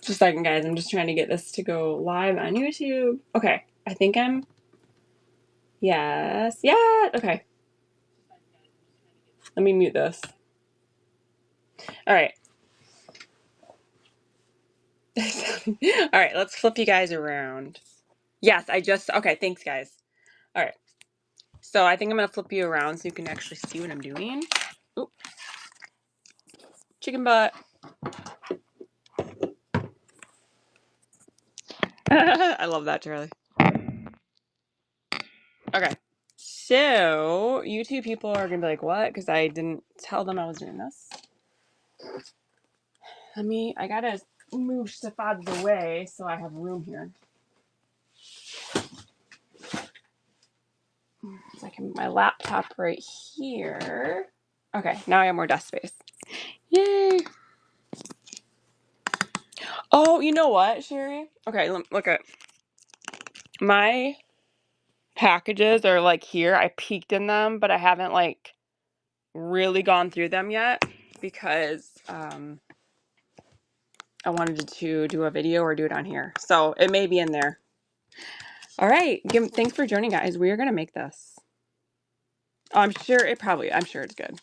Just a second, guys. I'm just trying to get this to go live on YouTube. Okay. I think I'm... Yes. Yeah. Okay. Let me mute this. All right. All right. Let's flip you guys around. Yes, okay, thanks, guys. All right. So I think I'm going to flip you around so you can actually see what I'm doing. Oop. Chicken butt. I love that, Charlie. Okay. So, YouTube people are going to be like, what? Because I didn't tell them I was doing this. I got to move stuff out of the way so I have room here. So I can my laptop right here. Okay, now I have more desk space. Yay! Oh, you know what, Sherry? Okay, look at my packages are like here. I peeked in them, but I haven't like really gone through them yet because I wanted to do a video or do it on here. So it may be in there. All right. Thanks for joining, guys. We are going to make this. Oh, I'm sure it's good.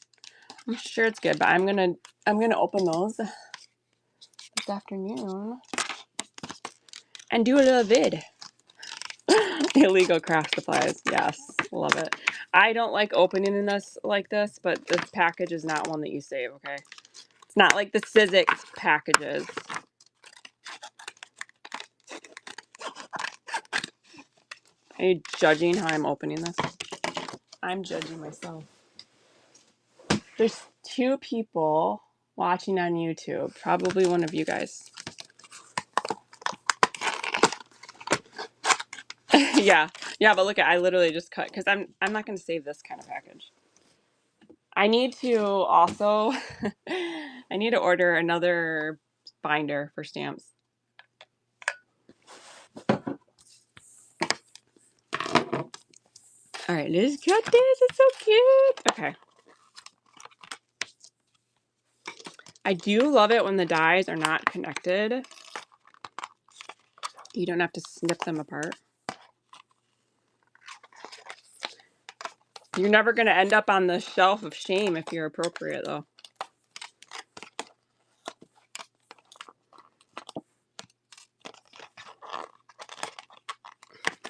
I'm sure it's good, but I'm going to open those this afternoon and do a little vid. Illegal craft supplies. Yes. Love it. I don't like opening this like this, but this package is not one that you save, okay? It's not like the Sizzix packages. Are you judging how I'm opening this? I'm judging myself. There's 2 people watching on YouTube. Probably one of you guys. Yeah. Yeah, but look, I literally just cut because I'm not going to save this kind of package. I need to also I need to order another binder for stamps. All right, let's cut this. It's so cute. Okay. I do love it when the dies are not connected. You don't have to snip them apart. You're never going to end up on the shelf of shame if you're appropriate, though.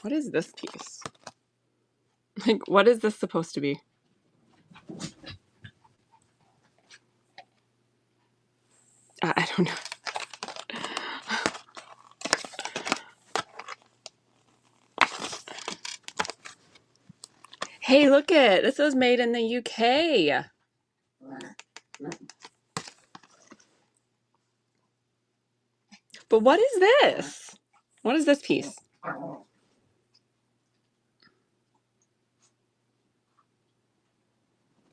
What is this piece? Like, what is this supposed to be? I don't know. Hey, look it. This was made in the UK. But what is this? What is this piece?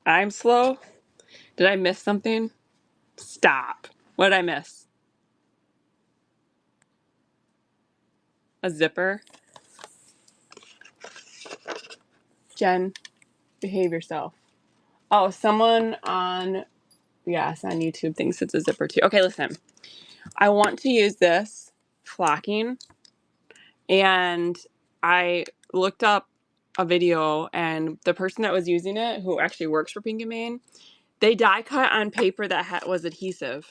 I'm slow? Did I miss something? Stop. What did I miss? A zipper? Jen, behave yourself. Oh, someone on YouTube thinks it's a zipper too. Okay, listen. I want to use this flocking, and I looked up a video, and the person that was using it, who actually works for Pink and Main, they die cut on paper that was adhesive.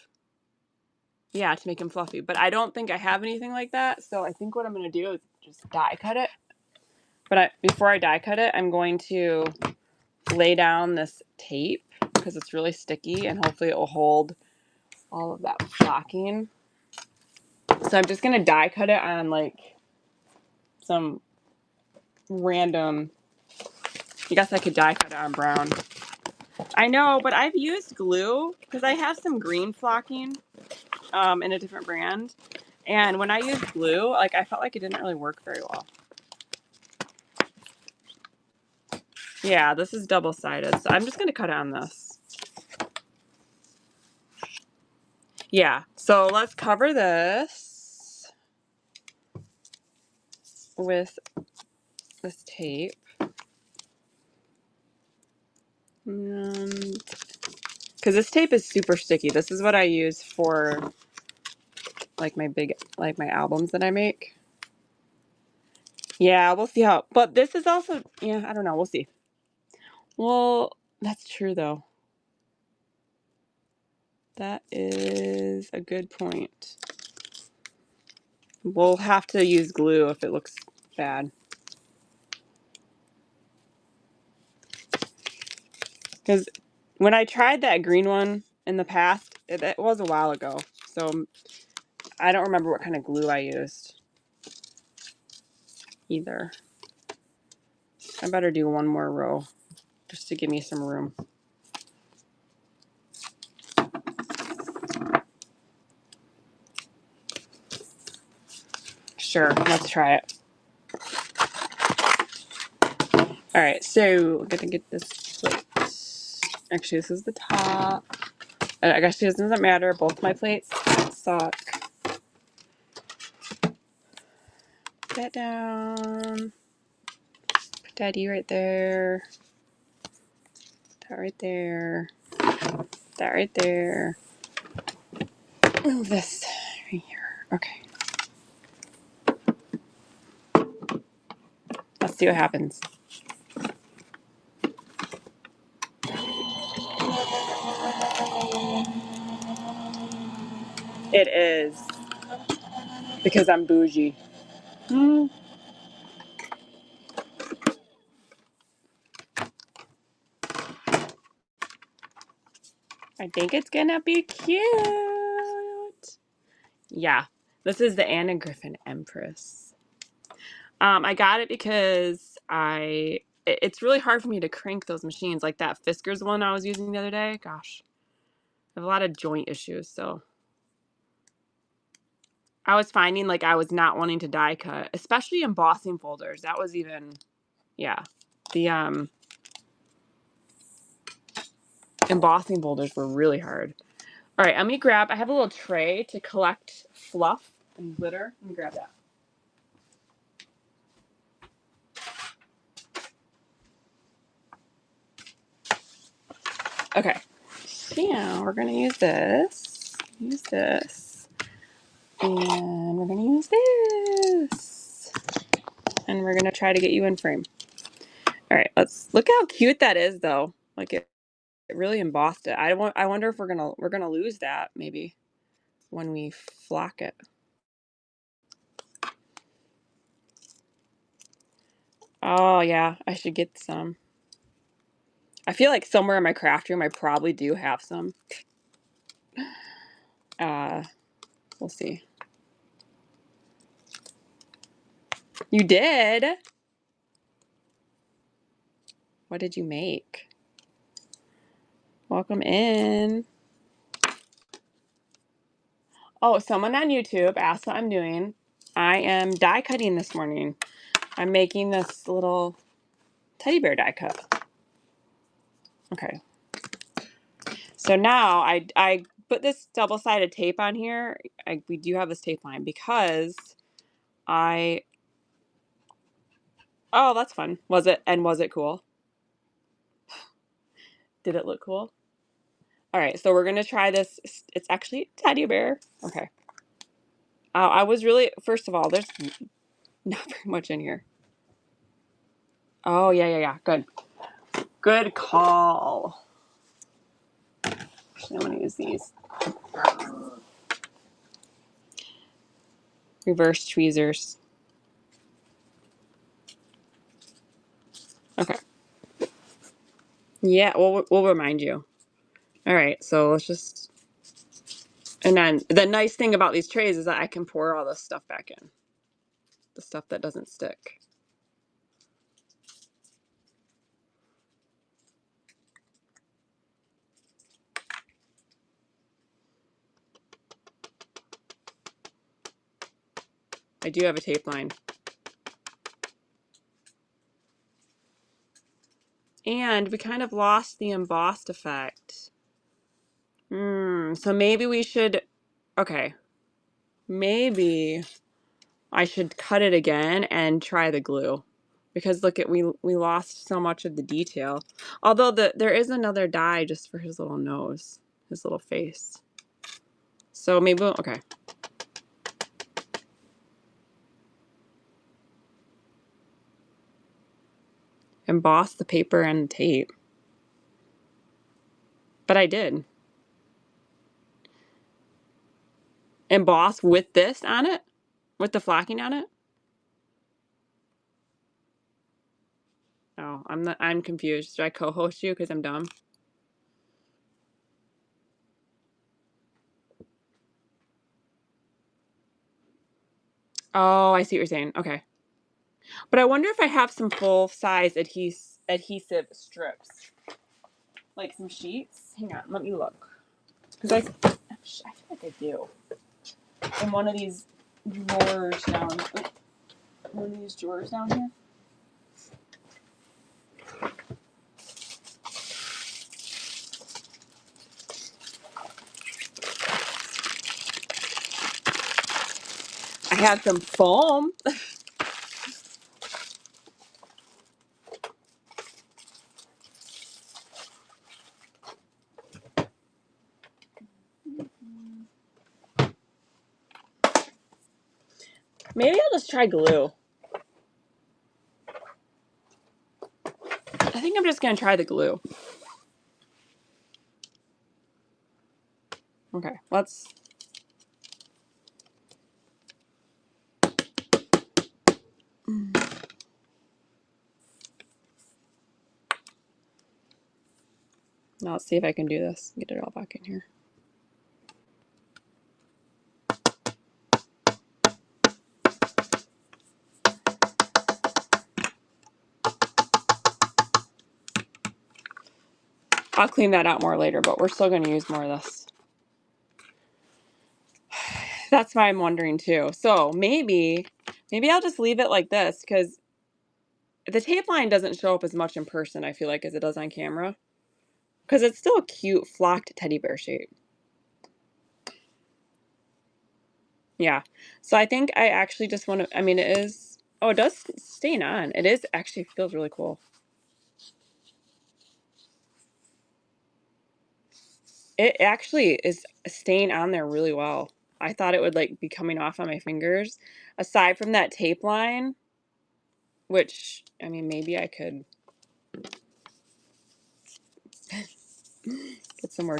Yeah, to make them fluffy. But I don't think I have anything like that, so I think what I'm going to do is just die cut it. But before I die cut it, I'm going to lay down this tape because it's really sticky, and hopefully it will hold all of that flocking. So I'm just going to die cut it on like some random, I guess I could die cut it on brown. I know, but I've used glue because I have some green flocking in a different brand. And when I used glue, like I felt like it didn't really work very well. Yeah, this is double-sided, so I'm just going to cut it on this. Yeah, so let's cover this with this tape. Because this tape is super sticky. This is what I use for like my albums that I make. Yeah, we'll see how, but this is also, yeah, I don't know, we'll see. Well, that's true though. That is a good point. We'll have to use glue if it looks bad. Because when I tried that green one in the past, it was a while ago. So I don't remember what kind of glue I used either. I better do one more row just to give me some room. Sure, let's try it. All right, so we're gonna get this plate. Actually, this is the top. I guess it doesn't matter. Both my plates suck. Put that down. Put Daddy right there. That right there. That right there. Move this right here. Okay. Let's see what happens. It is. Because I'm bougie. I think it's gonna be cute. Yeah. This is the Anna Griffin Empress. I got it because it's really hard for me to crank those machines, like that Fiskars one I was using the other day. Gosh, I have a lot of joint issues, so I was finding like I was not wanting to die cut, especially embossing folders. That was even, yeah, the embossing folders were really hard. All right, let me grab, I have a little tray to collect fluff and glitter. Let me grab that. Okay, so now we're gonna use this, and we're gonna use this, and we're gonna try to get you in frame. All right, let's look how cute that is, though. Like it really embossed it. I wonder if we're gonna lose that maybe when we flock it. Oh yeah, I should get some. I feel like somewhere in my craft room I probably do have some. We'll see. You did? What did you make? Welcome in. Oh, someone on YouTube asked what I'm doing. I am die cutting this morning. I'm making this little teddy bear die cut. Okay. So now I put this double-sided tape on here. We do have this tape line because oh, that's fun. Was it cool? Did it look cool? All right, so we're going to try this. It's actually a teddy bear. Okay. I was really, first of all, there's not very much in here. Oh, yeah. Good. Good call. Actually, I'm going to use these. Reverse tweezers. Okay. Yeah, we'll remind you. All right, so let's just, and then the nice thing about these trays is that I can pour all this stuff back in. The stuff that doesn't stick. I do have a tape line. And we kind of lost the embossed effect. So maybe we should, okay, maybe I should cut it again and try the glue. Because look at, we lost so much of the detail. Although there is another die just for his little nose, his little face. So maybe, okay. emboss the paper and the tape. But I did. Emboss with this on it? With the flocking on it? Oh, I'm confused. Should I co-host you because I'm dumb? Oh, I see what you're saying. Okay. But I wonder if I have some full-size adhesive strips. Like some sheets. Hang on, let me look. Because I feel like I do. In one of these drawers down. One of these drawers down here. I have some foam. Maybe I'll just try glue. I think I'm just going to try the glue. Okay, let's... Now let's see if I can do this. Get it all back in here. I'll clean that out more later, but we're still going to use more of this. That's why I'm wondering too. So maybe I'll just leave it like this because the tape line doesn't show up as much in person, I feel like, as it does on camera. Because it's still a cute flocked teddy bear shape. Yeah. So I think I actually just want to, I mean, it is, oh, it does stain on. It is actually feels really cool. It actually is staying on there really well. I thought it would like be coming off on my fingers. Aside from that tape line, which, I mean, maybe I could get some more.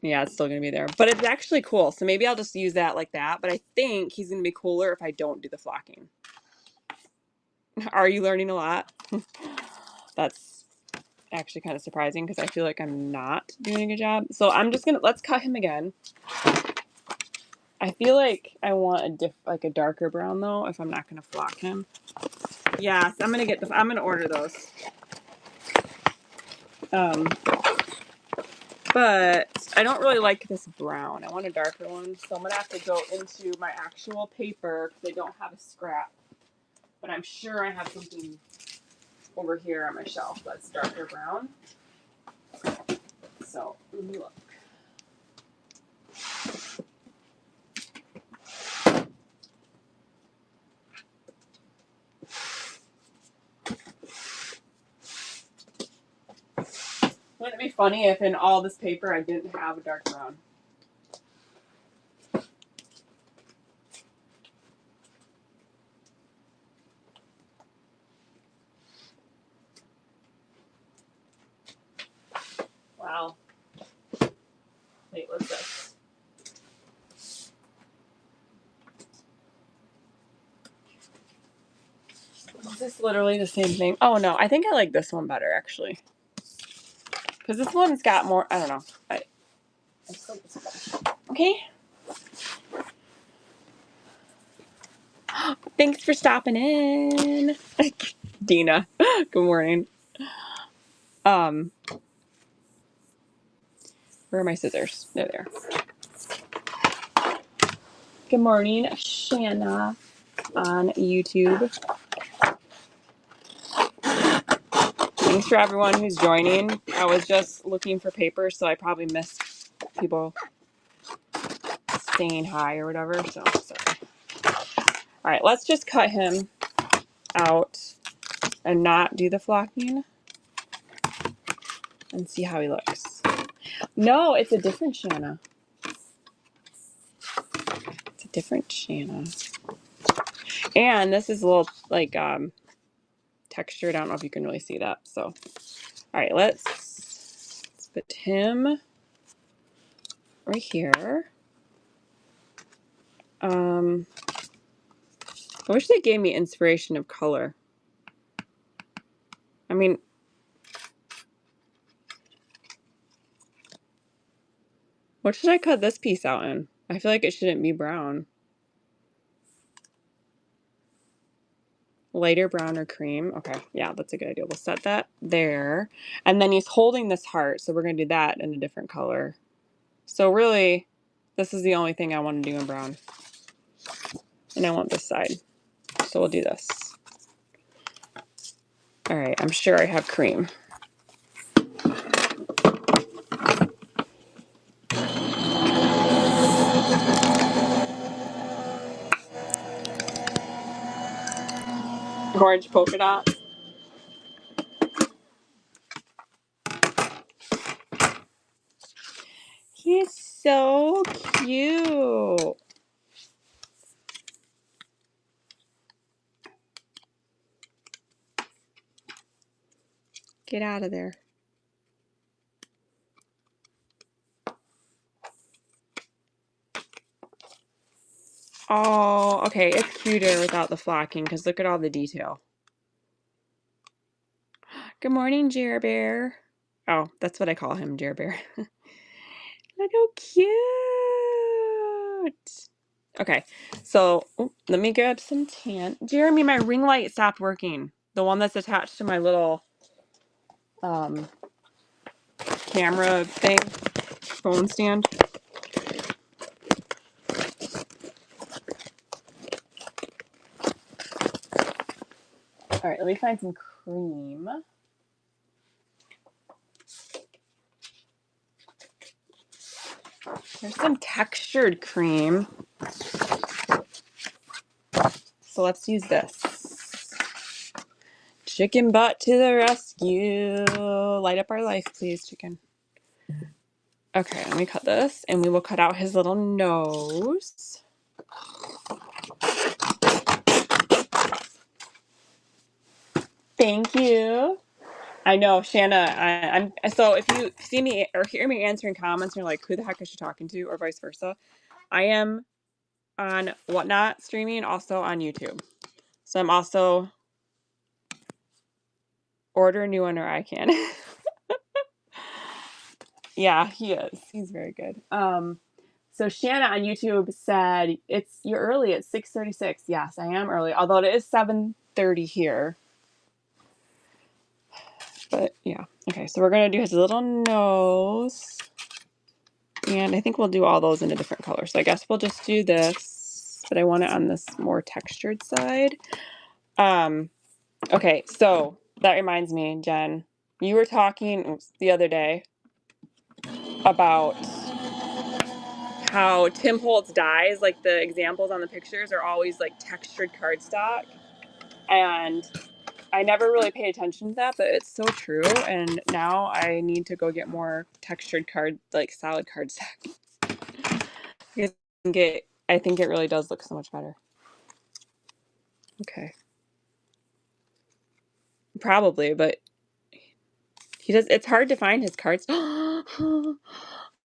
Yeah, it's still going to be there. But it's actually cool. So maybe I'll just use that like that. But I think he's going to be cooler if I don't do the flocking. Are you learning a lot? That's actually kind of surprising because I feel like I'm not doing a good job. So I'm just going to, let's cut him again. I feel like I want a darker brown though if I'm not going to flock him. Yes, I'm going to order those. But I don't really like this brown. I want a darker one. So I'm going to have to go into my actual paper because I don't have a scrap. But I'm sure I have something over here on my shelf that's darker brown. So let me look. Wouldn't it be funny if in all this paper I didn't have a dark brown? Wow. Wait, what's this? Is this literally the same thing? Oh no, I think I like this one better actually. Because this one's got more, I don't know. I still like this one better. Okay. Thanks for stopping in. Dina. Good morning. Where are my scissors? There they are. Good morning, Shanna on YouTube. Thanks for everyone who's joining. I was just looking for paper, so I probably missed people saying hi or whatever, so sorry. All right, let's just cut him out and not do the flocking and see how he looks. No, it's a different Shanna. It's a different Shanna. And this is a little like textured. I don't know if you can really see that. So, all right, let's put him right here. I wish they gave me inspiration of color. I mean, what should I cut this piece out in? I feel like it shouldn't be brown. Lighter brown or cream. Okay, yeah, that's a good idea. We'll set that there. And then he's holding this heart, so we're going to do that in a different color. So really, this is the only thing I want to do in brown. And I want this side. So we'll do this. All right, I'm sure I have cream. Orange polka dot. He's so cute. Get out of there. Oh, okay, it's cuter without the flocking because look at all the detail. Good morning, Jer Bear. Oh, that's what I call him, Jer Bear. Look how cute. Okay, so let me grab some tan. Jeremy, my ring light stopped working. The one that's attached to my little camera thing, phone stand. All right, let me find some cream. There's some textured cream. So let's use this. Chicken butt to the rescue. Light up our life, please, chicken. Okay, let me cut this, and we will cut out his little nose. Thank you. I know, Shanna. I'm so if you see me or hear me answering comments, and you're like, "Who the heck is she talking to?" or vice versa. I am on Whatnot streaming, also on YouTube. So I'm also order a new one or I can. Yeah, he is. He's very good. So Shanna on YouTube said you're early at 6:36. Yes, I am early, although it is 7:30 here. But yeah. Okay, so we're gonna do his little nose. And I think we'll do all those in a different color. So I guess we'll just do this, but I want it on this more textured side. Okay, so that reminds me, Jen, you were talking the other day about how Tim Holtz dies, like the examples on the pictures are always like textured cardstock. And I never really paid attention to that, but it's so true. And now I need to go get more textured like solid cardstock. I think it really does look so much better. Okay. Probably, but it's hard to find his cards. Oh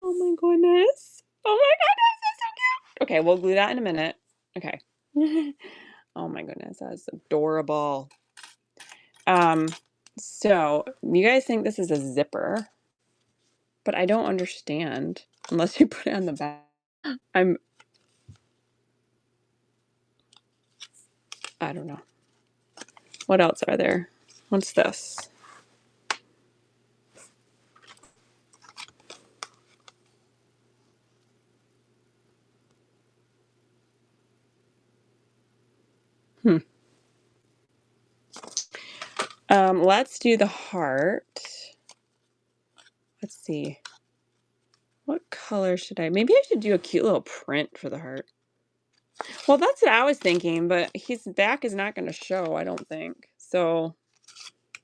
my goodness. Oh my goodness, that's so cute. Okay, we'll glue that in a minute. Okay. Oh my goodness, that's adorable. So you guys think this is a zipper, but I don't understand unless you put it on the back. I don't know. What else are there? What's this? Let's do the heart. Let's see. What color should maybe I should do a cute little print for the heart. Well, that's what I was thinking, but his back is not going to show, I don't think. So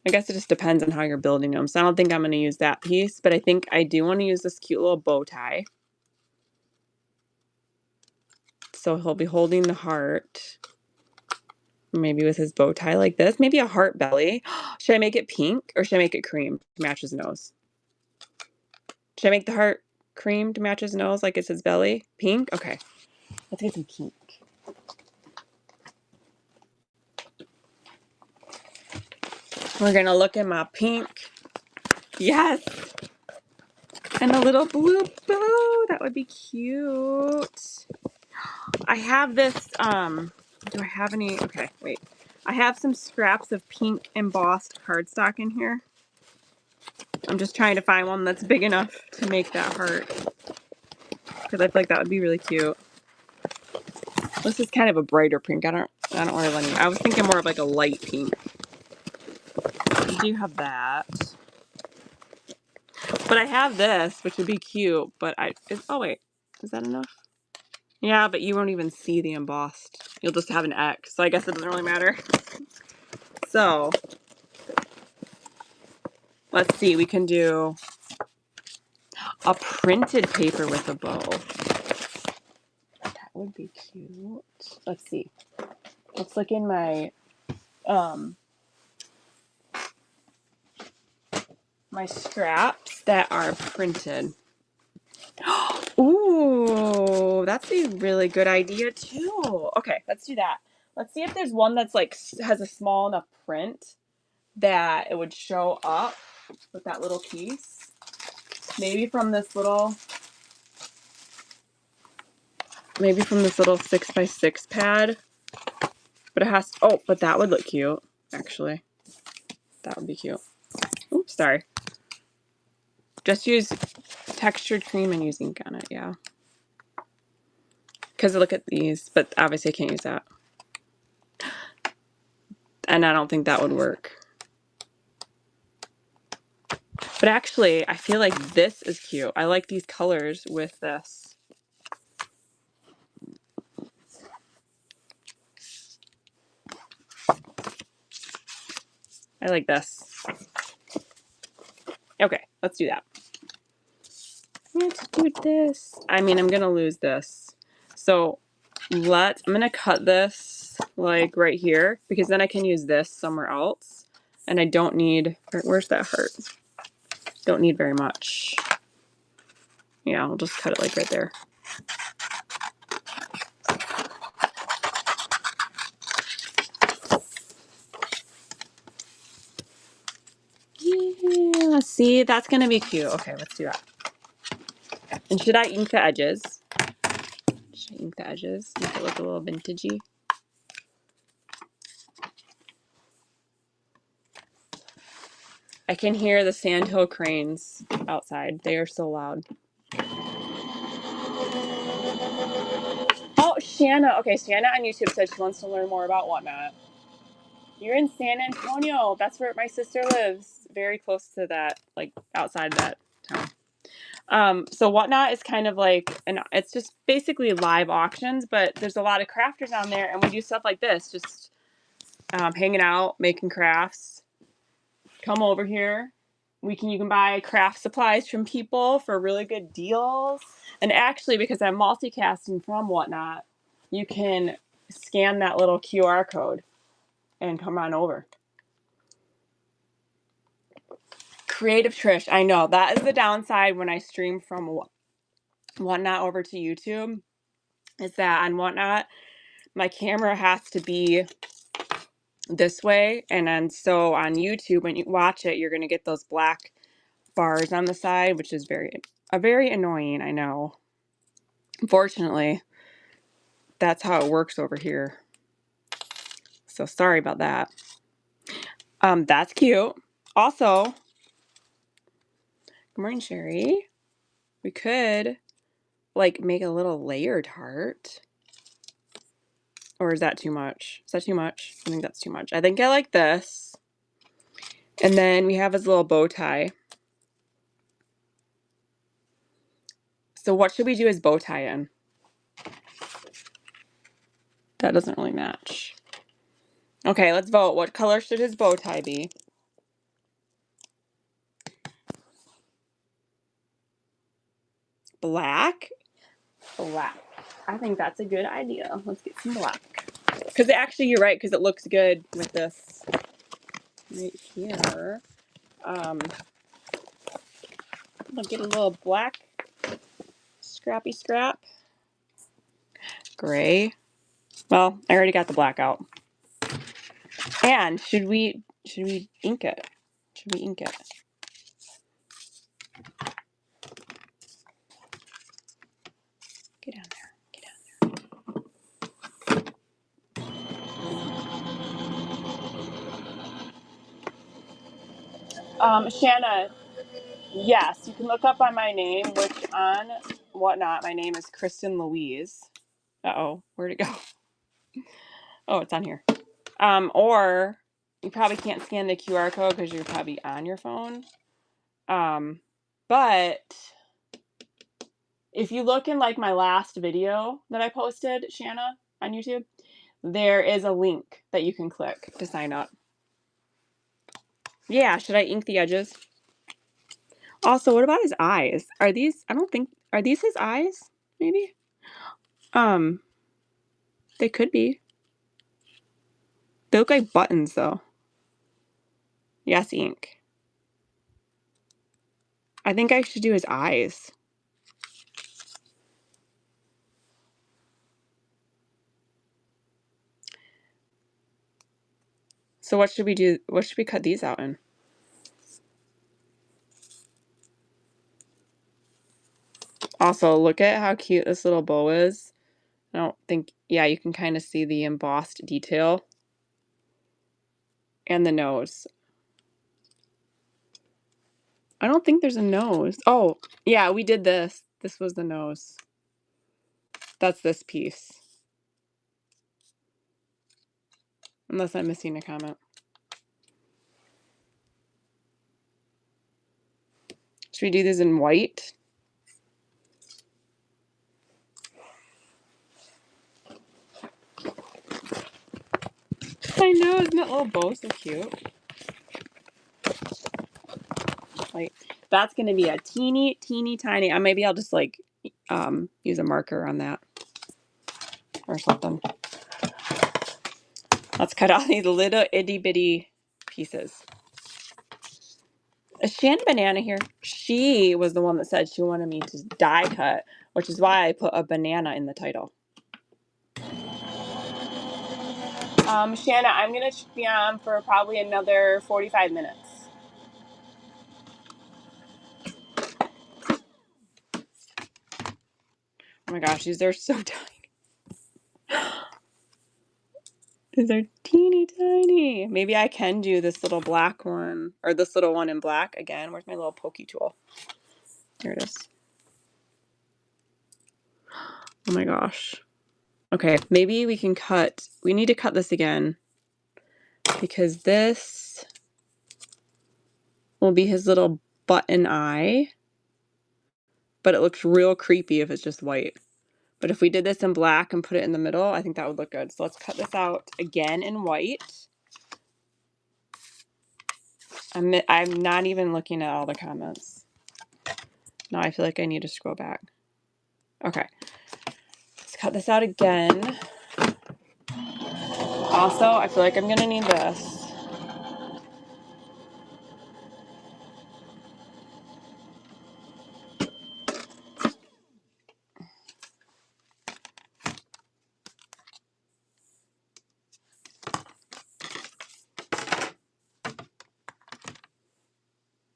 I guess it just depends on how you're building them. So I don't think I'm going to use that piece, but I think I do want to use this cute little bow tie. So he'll be holding the heart. Maybe with his bow tie like this. Maybe a heart belly. Should I make it pink or should I make it cream to match his nose? Should I make the heart cream to match his nose like it's his belly? Pink? Okay. Let's get some pink. We're going to look at my pink. Yes! And a little blue bow. That would be cute. I have this, do I have any? Okay, wait. I have some scraps of pink embossed cardstock in here. I'm just trying to find one that's big enough to make that heart. Because I feel like that would be really cute. This is kind of a brighter pink. I don't really want to. I was thinking more of like a light pink. I do have that. But I have this, which would be cute. But oh wait, is that enough? Yeah, but you won't even see the embossed. You'll just have an X. So I guess it doesn't really matter. So let's see. We can do a printed paper with a bow. That would be cute. Let's see. Let's look in my my scraps that are printed. Ooh, that's a really good idea too. Okay, let's do that. Let's see if there's one that's like has a small enough print that it would show up with that little piece. Maybe from this little 6x6 pad. But it has but that would look cute, actually. That would be cute. Oops, sorry. Just use textured cream and use ink on it, yeah. Because look at these, but obviously I can't use that. And I don't think that would work. But actually, I feel like this is cute. I like these colors with this. I like this. Okay, let's do that. Let's do this. I mean, I'm going to lose this. So I'm going to cut this like right here because then I can use this somewhere else. And I don't need, where's that heart? Don't need very much. Yeah, I'll just cut it like right there. Yeah, see, that's going to be cute. Okay, let's do that. And should I ink the edges? Should I ink the edges? Make it look a little vintagey. I can hear the sandhill cranes outside. They are so loud. Oh, Shanna. Okay, Shanna on YouTube said she wants to learn more about Whatnot. You're in San Antonio. That's where my sister lives. Very close to that, like outside that town. So Whatnot is kind of like, it's just basically live auctions, but there's a lot of crafters on there, and we do stuff like this, just hanging out, making crafts. Come over here. You can buy craft supplies from people for really good deals. And actually, because I'm multicasting from Whatnot, you can scan that little QR code and come on over. Creative Trish, I know. That is the downside when I stream from Whatnot over to YouTube, is that on Whatnot, my camera has to be this way. And then so on YouTube, when you watch it, you're going to get those black bars on the side, which is very annoying, I know. Unfortunately, that's how it works over here. So sorry about that. That's cute. Also, good morning, Sherry. We could like make a little layered heart. Or is that too much? Is that too much? I think that's too much. I think I like this. And then we have his little bow tie. So what should we do his bow tie in? That doesn't really match. Okay, let's vote. What color should his bow tie be? Black? Black. I think that's a good idea. Let's get some black. Because actually, you're right, because it looks good with this right here. I'll get a little black scrappy scrap. Gray. Well, I already got the black out. And should we ink it? Should we ink it? Get down there. Get down there. Shanna, yes, you can look up on my name, which on Whatnot, my name is Kristen Louise. Uh-oh, where'd it go? Oh, it's on here. Or you probably can't scan the QR code because you're probably on your phone. But if you look in like my last video that I posted, Shanna, on YouTube, there is a link that you can click to sign up. Yeah, should I ink the edges? Also, what about his eyes? Are these, I don't think, are these his eyes? Maybe? They could be. They look like buttons though. Yes, ink. I think I should do his eyes. So what should we do? What should we cut these out in? Also, look at how cute this little bow is. I don't think, yeah, you can kind of see the embossed detail. And the nose. I don't think there's a nose. Oh, yeah, we did this. This was the nose. That's this piece. Unless I'm missing a comment. Should we do these in white? I know, isn't that little bow so cute? Like, that's going to be a teeny, teeny, tiny. Maybe I'll just like use a marker on that or something. Let's cut out these little itty bitty pieces. Is Shannon Banana here? She was the one that said she wanted me to die cut, which is why I put a banana in the title. Shanna, I'm going to be on for probably another 45 minutes. Oh my gosh, these are so tiny. These are teeny tiny. Maybe I can do this little black one, or this little one in black again. Where's my little pokey tool? Here it is. Oh my gosh. Okay, maybe we can cut. We need to cut this again because this will be his little button eye, but it looks real creepy if it's just white. But if we did this in black and put it in the middle, I think that would look good. So let's cut this out again in white. I'm not even looking at all the comments. Now I feel like I need to scroll back. Okay. Let's cut this out again. Also, I feel like I'm going to need this.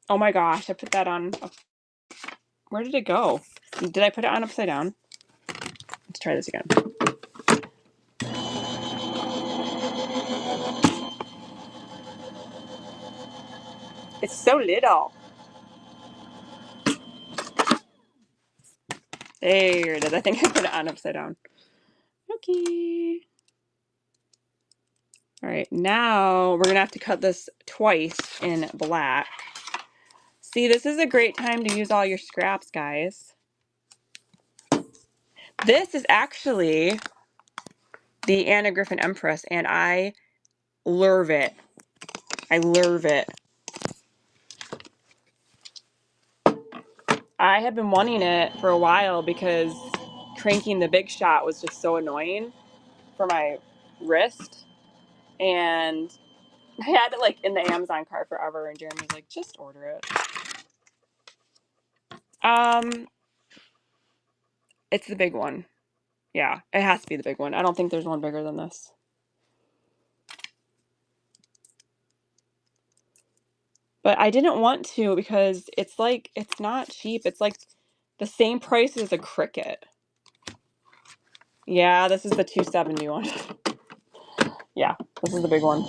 Oh my gosh, I put that on. Where did it go? Did I put it on upside down? Let's try this again. It's so little. There it is. I think I put it on upside down. Okay. All right, now we're going to have to cut this twice in black. See, this is a great time to use all your scraps, guys. This is actually the Anna Griffin Empress, and I love it. I love it. I have been wanting it for a while because cranking the big shot was just so annoying for my wrist, and I had it like in the Amazon cart forever, and Jeremy was like, just order it. It's the big one. Yeah, it has to be the big one. I don't think there's one bigger than this. But I didn't want to because it's like, it's not cheap. It's like the same price as a Cricut. Yeah, this is the 270 one. Yeah, this is the big one.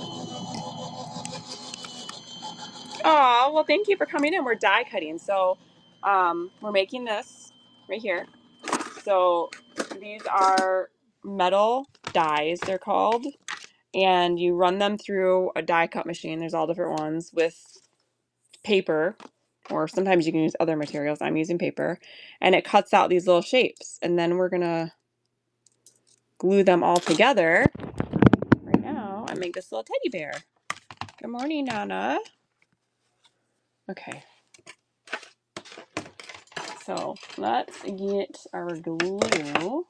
Oh, well, thank you for coming in. We're die cutting. So, we're making this right here. So, these are metal dies, they're called. And you run them through a die cut machine. There's all different ones with paper, or sometimes you can use other materials. I'm using paper. And it cuts out these little shapes. And then we're going to glue them all together. Right now, I make this little teddy bear. Good morning, Nana. Okay. So let's get our glue.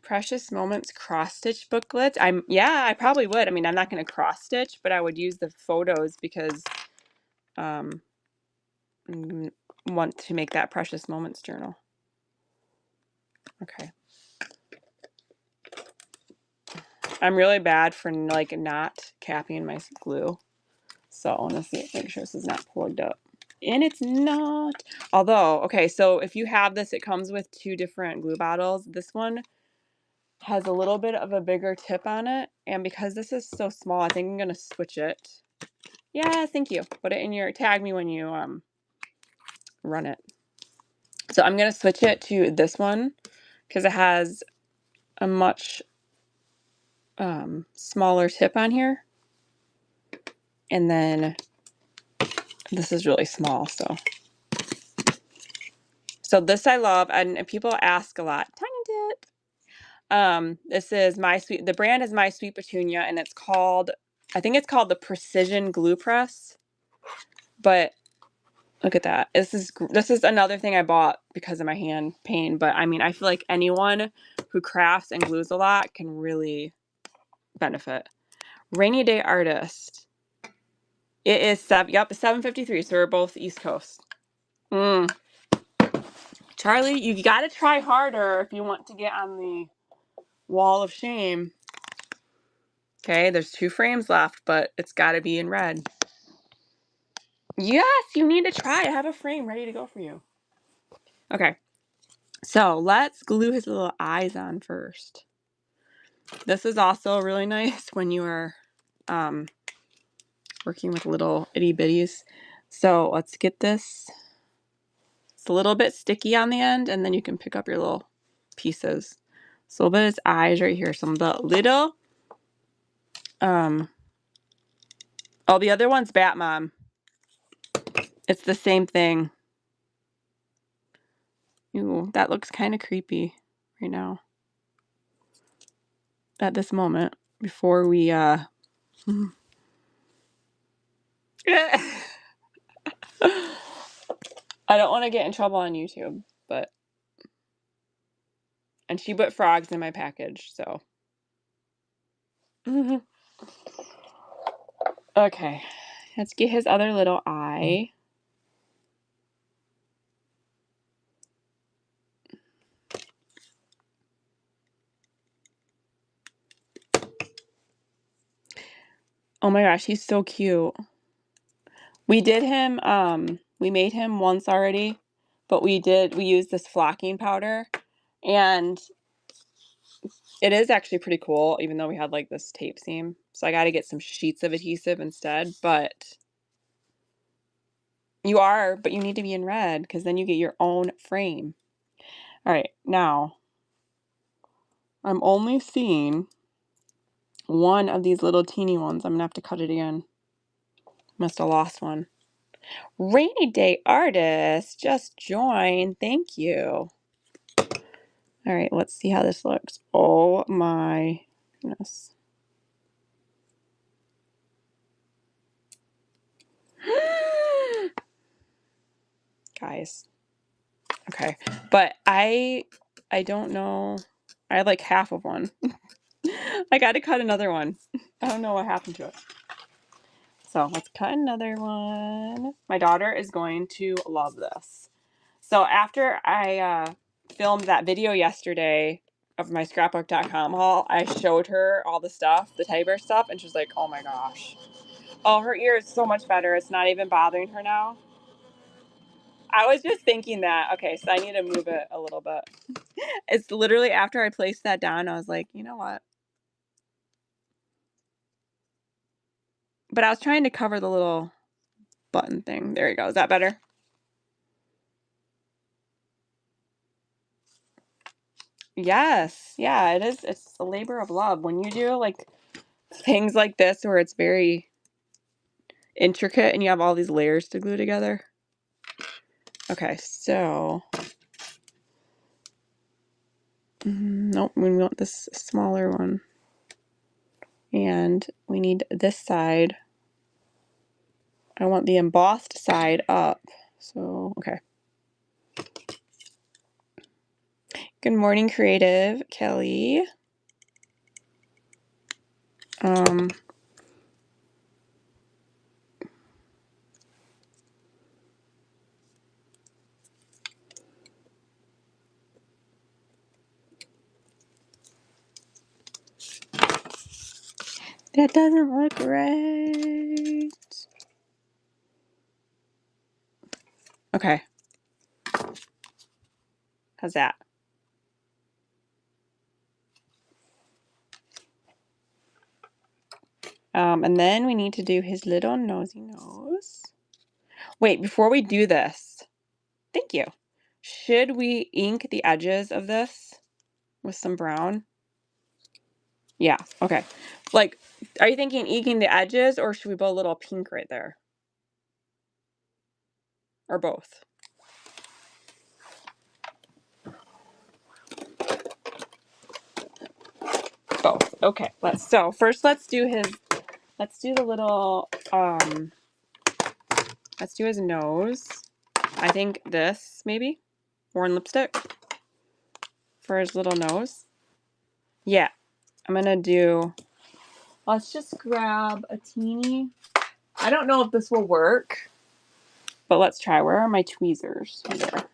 Precious Moments cross stitch booklets. I probably would. I mean, I'm not going to cross stitch, but I would use the photos because I want to make that Precious Moments journal. Okay. I'm really bad for like not capping my glue. So I want to make sure this is not plugged up. And it's not. Although, okay, so if you have this, it comes with 2 different glue bottles. This one has a little bit of a bigger tip on it. And because this is so small, I think I'm going to switch it. Yeah, thank you. Put it in your, tag me when you run it. So I'm going to switch it to this one because it has a much smaller tip on here. And then this is really small, so this I love, and people ask a lot. Tiny tip. This is the brand is My Sweet Petunia, and it's called, I think it's called the Precision Glue Press. But look at that. This is another thing I bought because of my hand pain. But I mean, I feel like anyone who crafts and glues a lot can really benefit. Rainy Day Artist. It is 7:53. So we're both East Coast. Charlie, you got to try harder if you want to get on the wall of shame. Okay, there's 2 frames left, but it's got to be in red. Yes, you need to try. I have a frame ready to go for you. Okay, so let's glue his little eyes on first. This is also really nice when you are working with little itty bitties. So let's get this. It's a little bit sticky on the end, and then you can pick up your little pieces. So a little bit of his eyes right here. Some of the little oh, the other one's Bat Mom. It's the same thing. Ooh, that looks kind of creepy right now. At this moment, before we I don't want to get in trouble on YouTube, but and she put frogs in my package, so okay. Let's get his other little eye. Oh my gosh, he's so cute. We did him, we made him once already, but we used this flocking powder, and it is actually pretty cool, even though we had like this tape seam. So I got to get some sheets of adhesive instead, but but you need to be in red because then you get your own frame. All right, now I'm only seeing one of these little teeny ones. I'm gonna have to cut it again. Must have lost one. Rainy Day Artist, just joined. Thank you. All right, let's see how this looks. Oh my goodness. Guys, Okay, but I don't know. I had like half of one. I got to cut another one. I don't know what happened to it. So let's cut another one. My daughter is going to love this. So after I filmed that video yesterday of my scrapbook.com haul, I showed her all the stuff, the teddy bear stuff, and she's like, oh my gosh. Oh, her ear is so much better. It's not even bothering her now. I was just thinking that. Okay, so I need to move it a little bit. It's literally after I placed that down, I was like, you know what? But I was trying to cover the little button thing. There you go. Is that better? Yes. Yeah, it is. It's a labor of love. When you do like things like this where it's very intricate and you have all these layers to glue together. Okay, so nope, we want this smaller one. And we need this side. I want the embossed side up. So, okay. Good morning, Creative Kelly. That doesn't look right. Okay. How's that? And then we need to do his little nosy nose. Wait, before we do this, thank you. Should we ink the edges of this with some brown? Yeah, okay. Like, are you thinking inking the edges or should we put a little pink right there? Or both? Both. Okay. First let's do the little let's do his nose. I think this maybe worn lipstick for his little nose. Yeah. I'm gonna do, let's just grab a teeny, I don't know if this will work, but let's try. Where are my tweezers? There.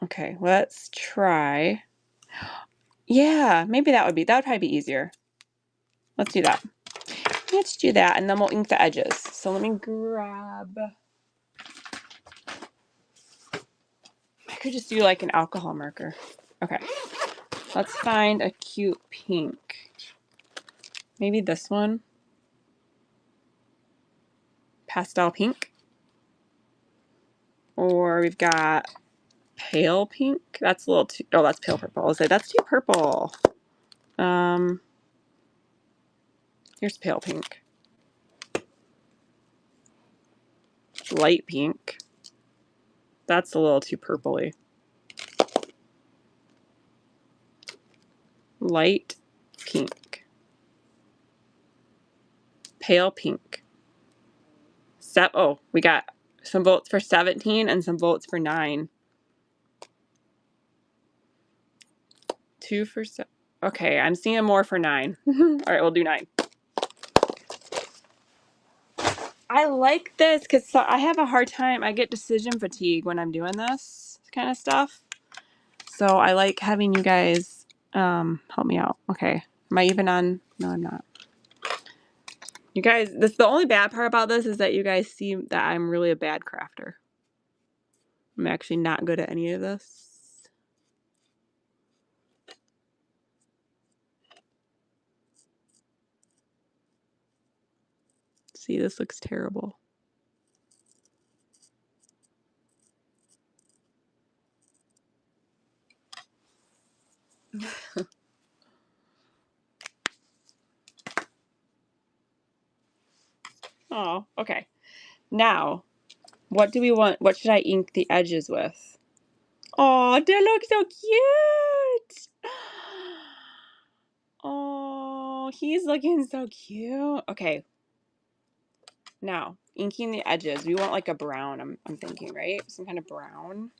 Okay, let's try. Yeah, maybe that would probably be easier. Let's do that. Let's do that, and then we'll ink the edges. So let me grab, I could just do like an alcohol marker. Okay, let's find a cute pink. Maybe this one. Pastel pink. Or we've got pale pink. That's a little too, oh, that's pale purple. I'll say that's too purple. Here's pale pink. Light pink. That's a little too purpley. Light pink. Pale pink. Oh, we got some votes for 17 and some votes for 9. 2 for 7. Okay, I'm seeing more for 9. All right, we'll do 9. I like this because I have a hard time. I get decision fatigue when I'm doing this kind of stuff. So I like having you guys help me out. Okay. Am I even on? No, I'm not. You guys, the only bad part about this is that you guys see that I'm really a bad crafter. I'm actually not good at any of this. See, this looks terrible. Oh, okay. Now, what do we want? What should I ink the edges with? Oh, they look so cute. Oh, he's looking so cute. Okay. Now, inking the edges. We want like a brown, I'm thinking, right? Some kind of brown.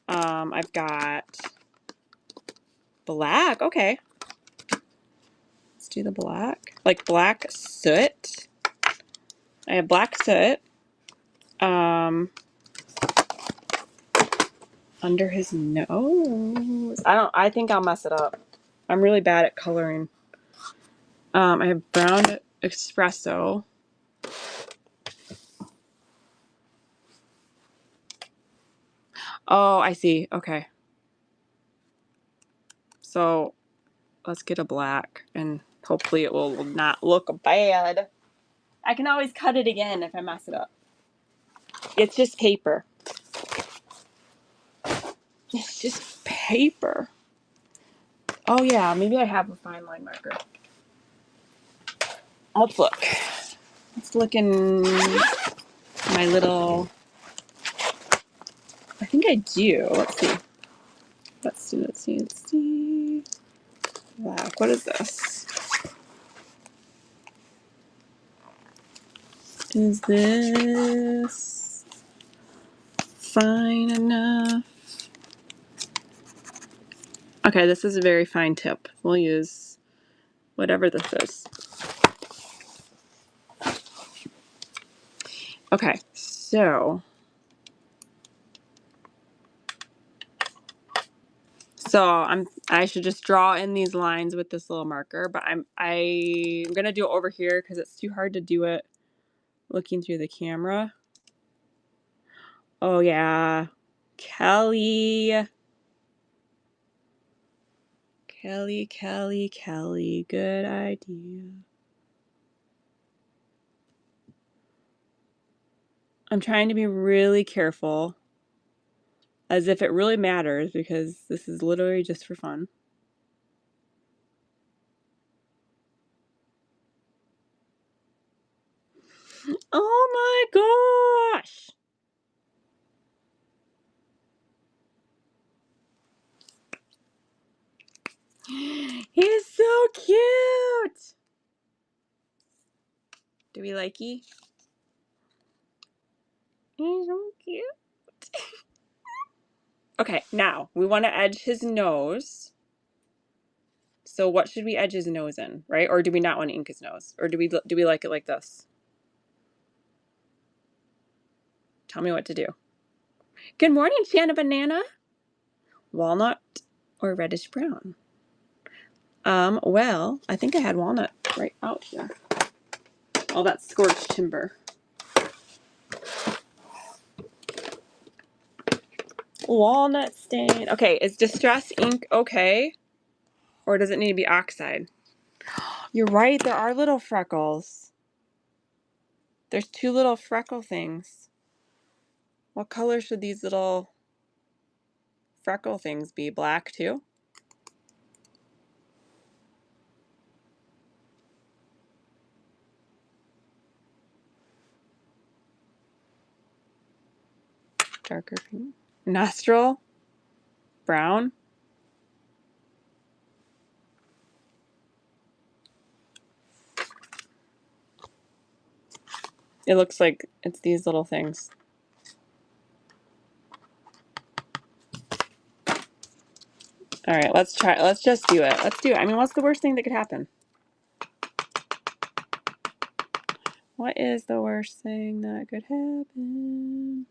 I've got black. Okay. Let's do the black. Like black soot. I have black soot. Under his nose. I think I'll mess it up. I'm really bad at coloring. I have brown espresso. Oh, I see. Okay. So let's get a black and hopefully it will not look bad. I can always cut it again if I mess it up. It's just paper. It's just paper. Oh yeah, maybe I have a fine line marker. Let's look. Let's look in my little... I think I do. Let's see. Let's see. Black. What is this? Is this fine enough? Okay, this is a very fine tip. We'll use whatever this is. Okay, so I should just draw in these lines with this little marker, but I'm gonna do it over here because it's too hard to do it looking through the camera. Oh yeah, Kelly, good idea. I'm trying to be really careful, as if it really matters, because this is literally just for fun. Oh my gosh! He's so cute! Do we like he? He's so cute. Okay, now we want to edge his nose. So what should we edge his nose in, right? Or do we not want to ink his nose? Or do we like it like this? Tell me what to do. Good morning, Shanna Banana. Walnut or reddish brown? Well, I think I had walnut right out here. Oh, that's scorched timber. Walnut stain. Okay, is Distress ink okay? Or does it need to be oxide? You're right, there are little freckles. There's two little freckle things. What color should these little freckle things be? Black too? Darker pink. Nostril? Brown? It looks like it's these little things. All right, let's try. Let's just do it. Let's do it. I mean, what's the worst thing that could happen? What is the worst thing that could happen?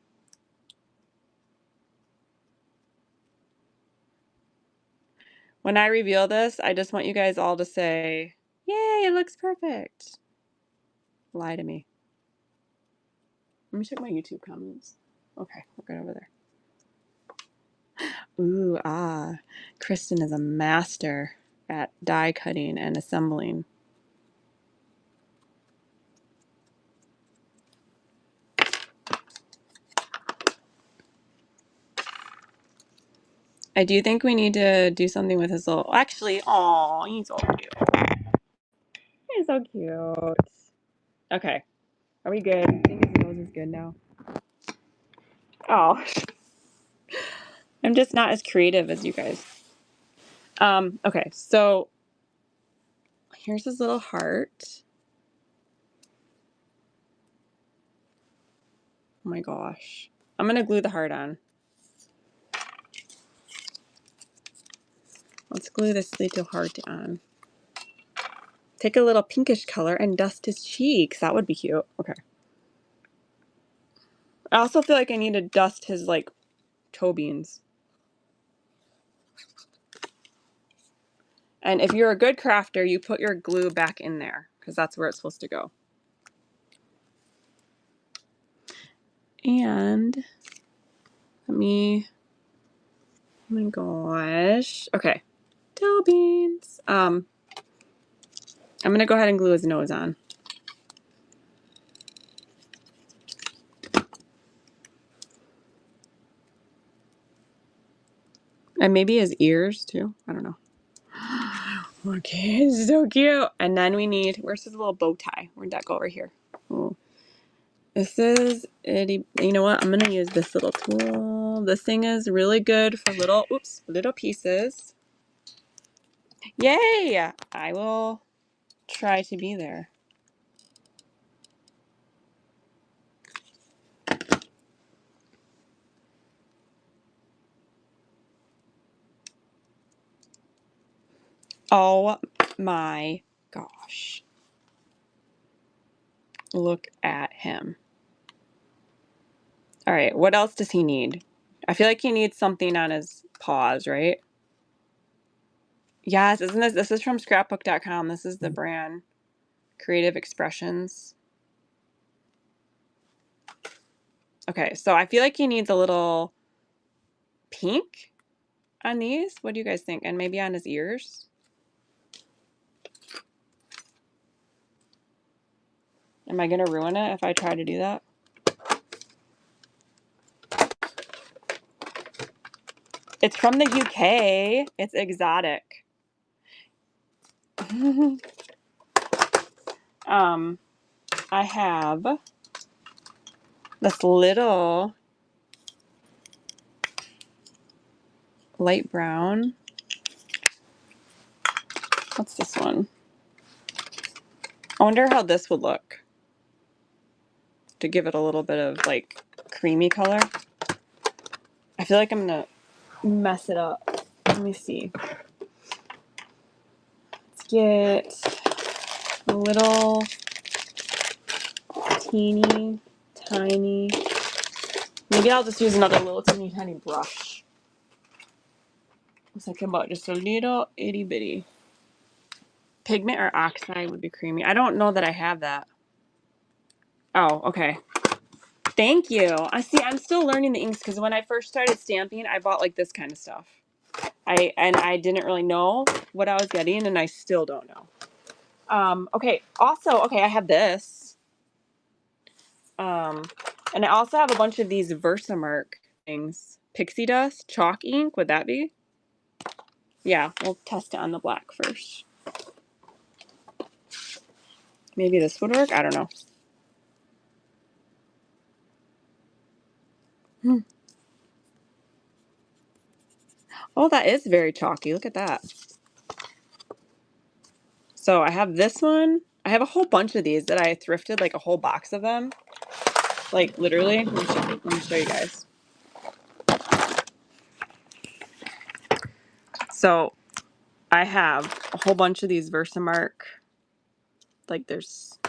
When I reveal this, I just want you guys all to say, yay, it looks perfect. Lie to me. Let me check my YouTube comments. Okay, we're good over there. Ooh, Kristen is a master at die cutting and assembling. I do think we need to do something with his little... Actually, oh, he's so cute. He's so cute. Okay, are we good? I think his nose is good now. Oh, I'm just not as creative as you guys. Okay, so here's his little heart. Oh my gosh. I'm going to glue the heart on. Let's glue this little heart on. Take a little pinkish color and dust his cheeks. That would be cute. Okay. I also feel like I need to dust his, like, toe beans. And if you're a good crafter, you put your glue back in there because that's where it's supposed to go. And let me, oh my gosh. Okay. Toe beans. I'm going to go ahead and glue his nose on. And maybe his ears too. I don't know. Okay, so cute. And then we need, where's his little bow tie? Where'd that go? Over here. Oh. This is itty, you know what? I'm going to use this little tool. This thing is really good for little, oops, little pieces. Yay! I will try to be there. Oh my gosh. Look at him. All right, what else does he need? I feel like he needs something on his paws, right? Yes, isn't this is from scrapbook.com. This is the brand Creative Expressions. Okay, so I feel like he needs a little pink on these. What do you guys think? And maybe on his ears. Am I going to ruin it if I try to do that? It's from the UK. It's exotic. I have this little light brown. What's this one? I wonder how this would look to give it a little bit of like creamy color. I feel like I'm gonna mess it up. Let me see. Let's get a little teeny tiny. Maybe I'll just use another little teeny tiny brush. I was thinking about just a little itty bitty. Pigment or oxide would be creamy. I don't know that I have that. Oh, okay. Thank you. I see. I'm still learning the inks because when I first started stamping, I bought like this kind of stuff. I didn't really know what I was getting, and I still don't know. Okay. Also, okay, I have this. And I also have a bunch of these Versamark things. Pixie dust, chalk ink. Would that be? Yeah, we'll test it on the black first. Maybe this would work. I don't know. Oh, that is very chalky. Look at that. So I have this one. I have a whole bunch of these that I thrifted, like a whole box of them. Like literally. Let me show you guys. So I have a whole bunch of these Versamark. Like there's,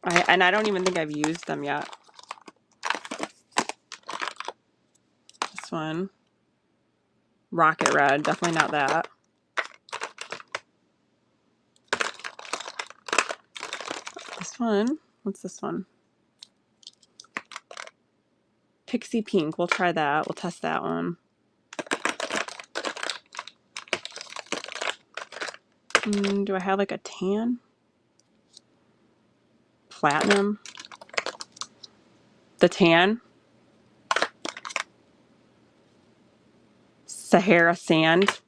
and I don't even think I've used them yet. This one, Rocket Red, definitely not that. This one, what's this one? Pixie Pink, we'll try that. We'll test that one. Do I have like a tan? Platinum? The tan? Sahara Sand?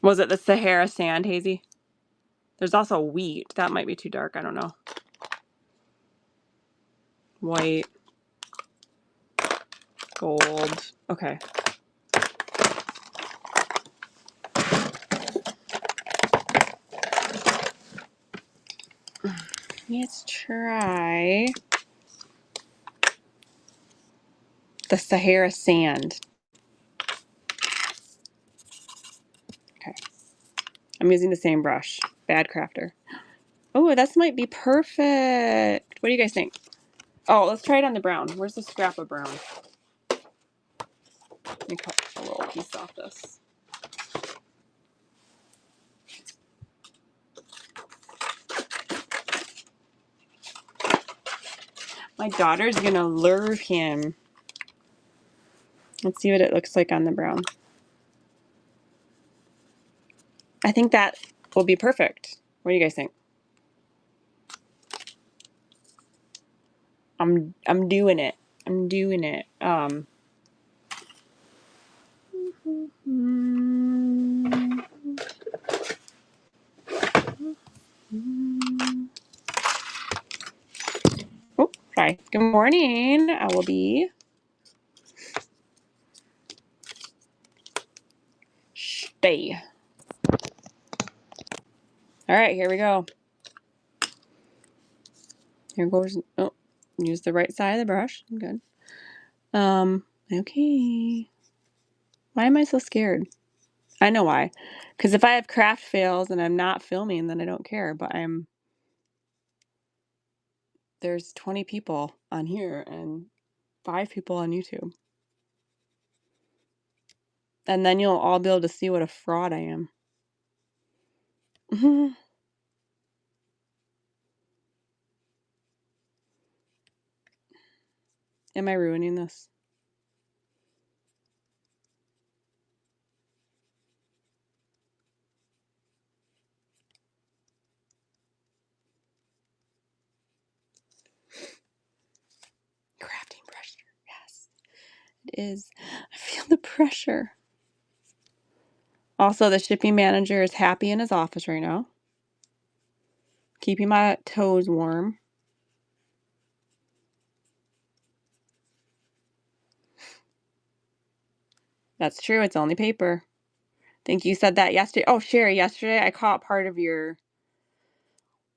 Was it the Sahara Sand, Hazy? There's also wheat. That might be too dark. I don't know. White. Gold. Okay. Let's try the Sahara sand. Okay. I'm using the same brush. Bad crafter. Oh, this might be perfect. What do you guys think? Oh, let's try it on the brown. Where's the scrap of brown? Let me cut a little piece off this. My daughter's gonna lure him. Let's see what it looks like on the brown. I think that will be perfect. What do you guys think? I'm doing it. I'm doing it. Oh, sorry. Good morning. I will be stay. All right, here we go. Here goes. Oh, use the right side of the brush. I'm good. Okay. Why am I so scared? I know why. Because if I have craft fails and I'm not filming, then I don't care. But there's 20 people on here and 5 people on YouTube. And then you'll all be able to see what a fraud I am. Am I ruining this? Crafting pressure. Yes, it is. I feel the pressure. Also, the shipping manager is happy in his office right now. Keeping my toes warm. That's true. It's only paper. I think you said that yesterday. Oh, Sherry, yesterday I caught part of your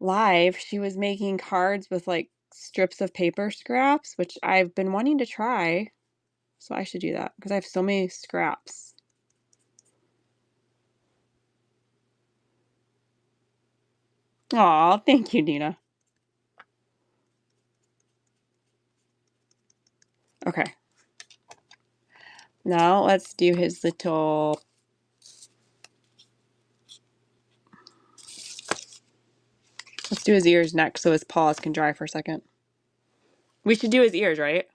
live. She was making cards with like strips of paper scraps, which I've been wanting to try. So I should do that because I have so many scraps. Aw, thank you, Dina. Okay. Now let's do his little... Let's do his ears next so his paws can dry for a second. We should do his ears, right?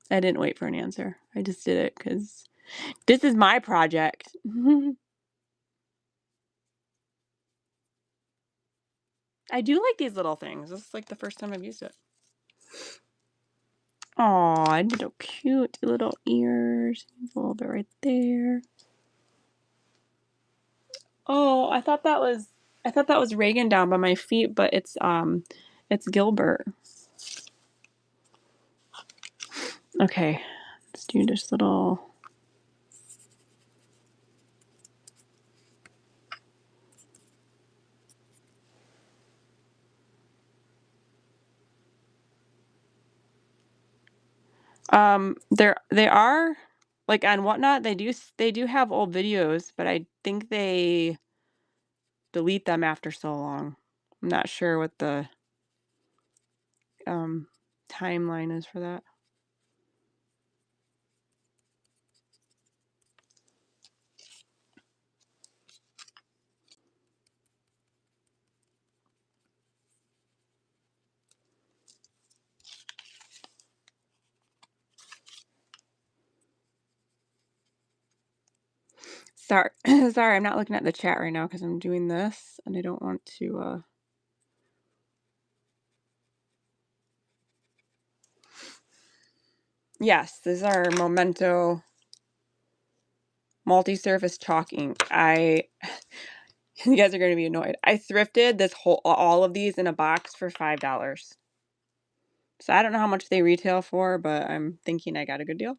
I didn't wait for an answer. I just did it because this is my project. I do like these little things. This is like the first time I've used it. Aw, little cute little ears. A little bit right there. Oh, I thought that was Reagan down by my feet, but it's Gilbert. Okay, let's do this little... They are like on Whatnot. They do have old videos, but I think they delete them after so long. I'm not sure what the timeline is for that. Sorry, sorry, I'm not looking at the chat right now because I'm doing this and I don't want to. Yes, these are Memento multi-surface chalk ink. You guys are going to be annoyed. I thrifted all of these in a box for $5. So I don't know how much they retail for, but I'm thinking I got a good deal.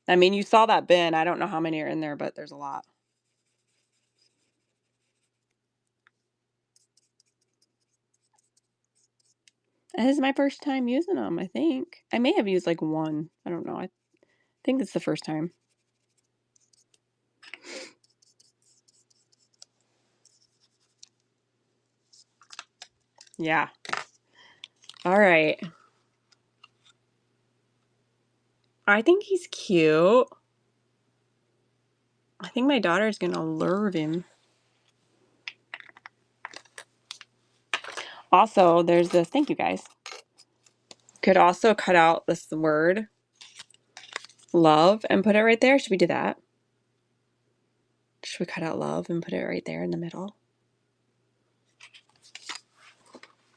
I mean, you saw that bin. I don't know how many are in there, but there's a lot. This is my first time using them, I think. I may have used like one. I don't know. I think it's the first time. Yeah. All right. I think he's cute. I think my daughter's going to lure him. Also, there's this. Thank you, guys. Could also cut out this word, love, and put it right there. Should we do that? Should we cut out love and put it right there in the middle?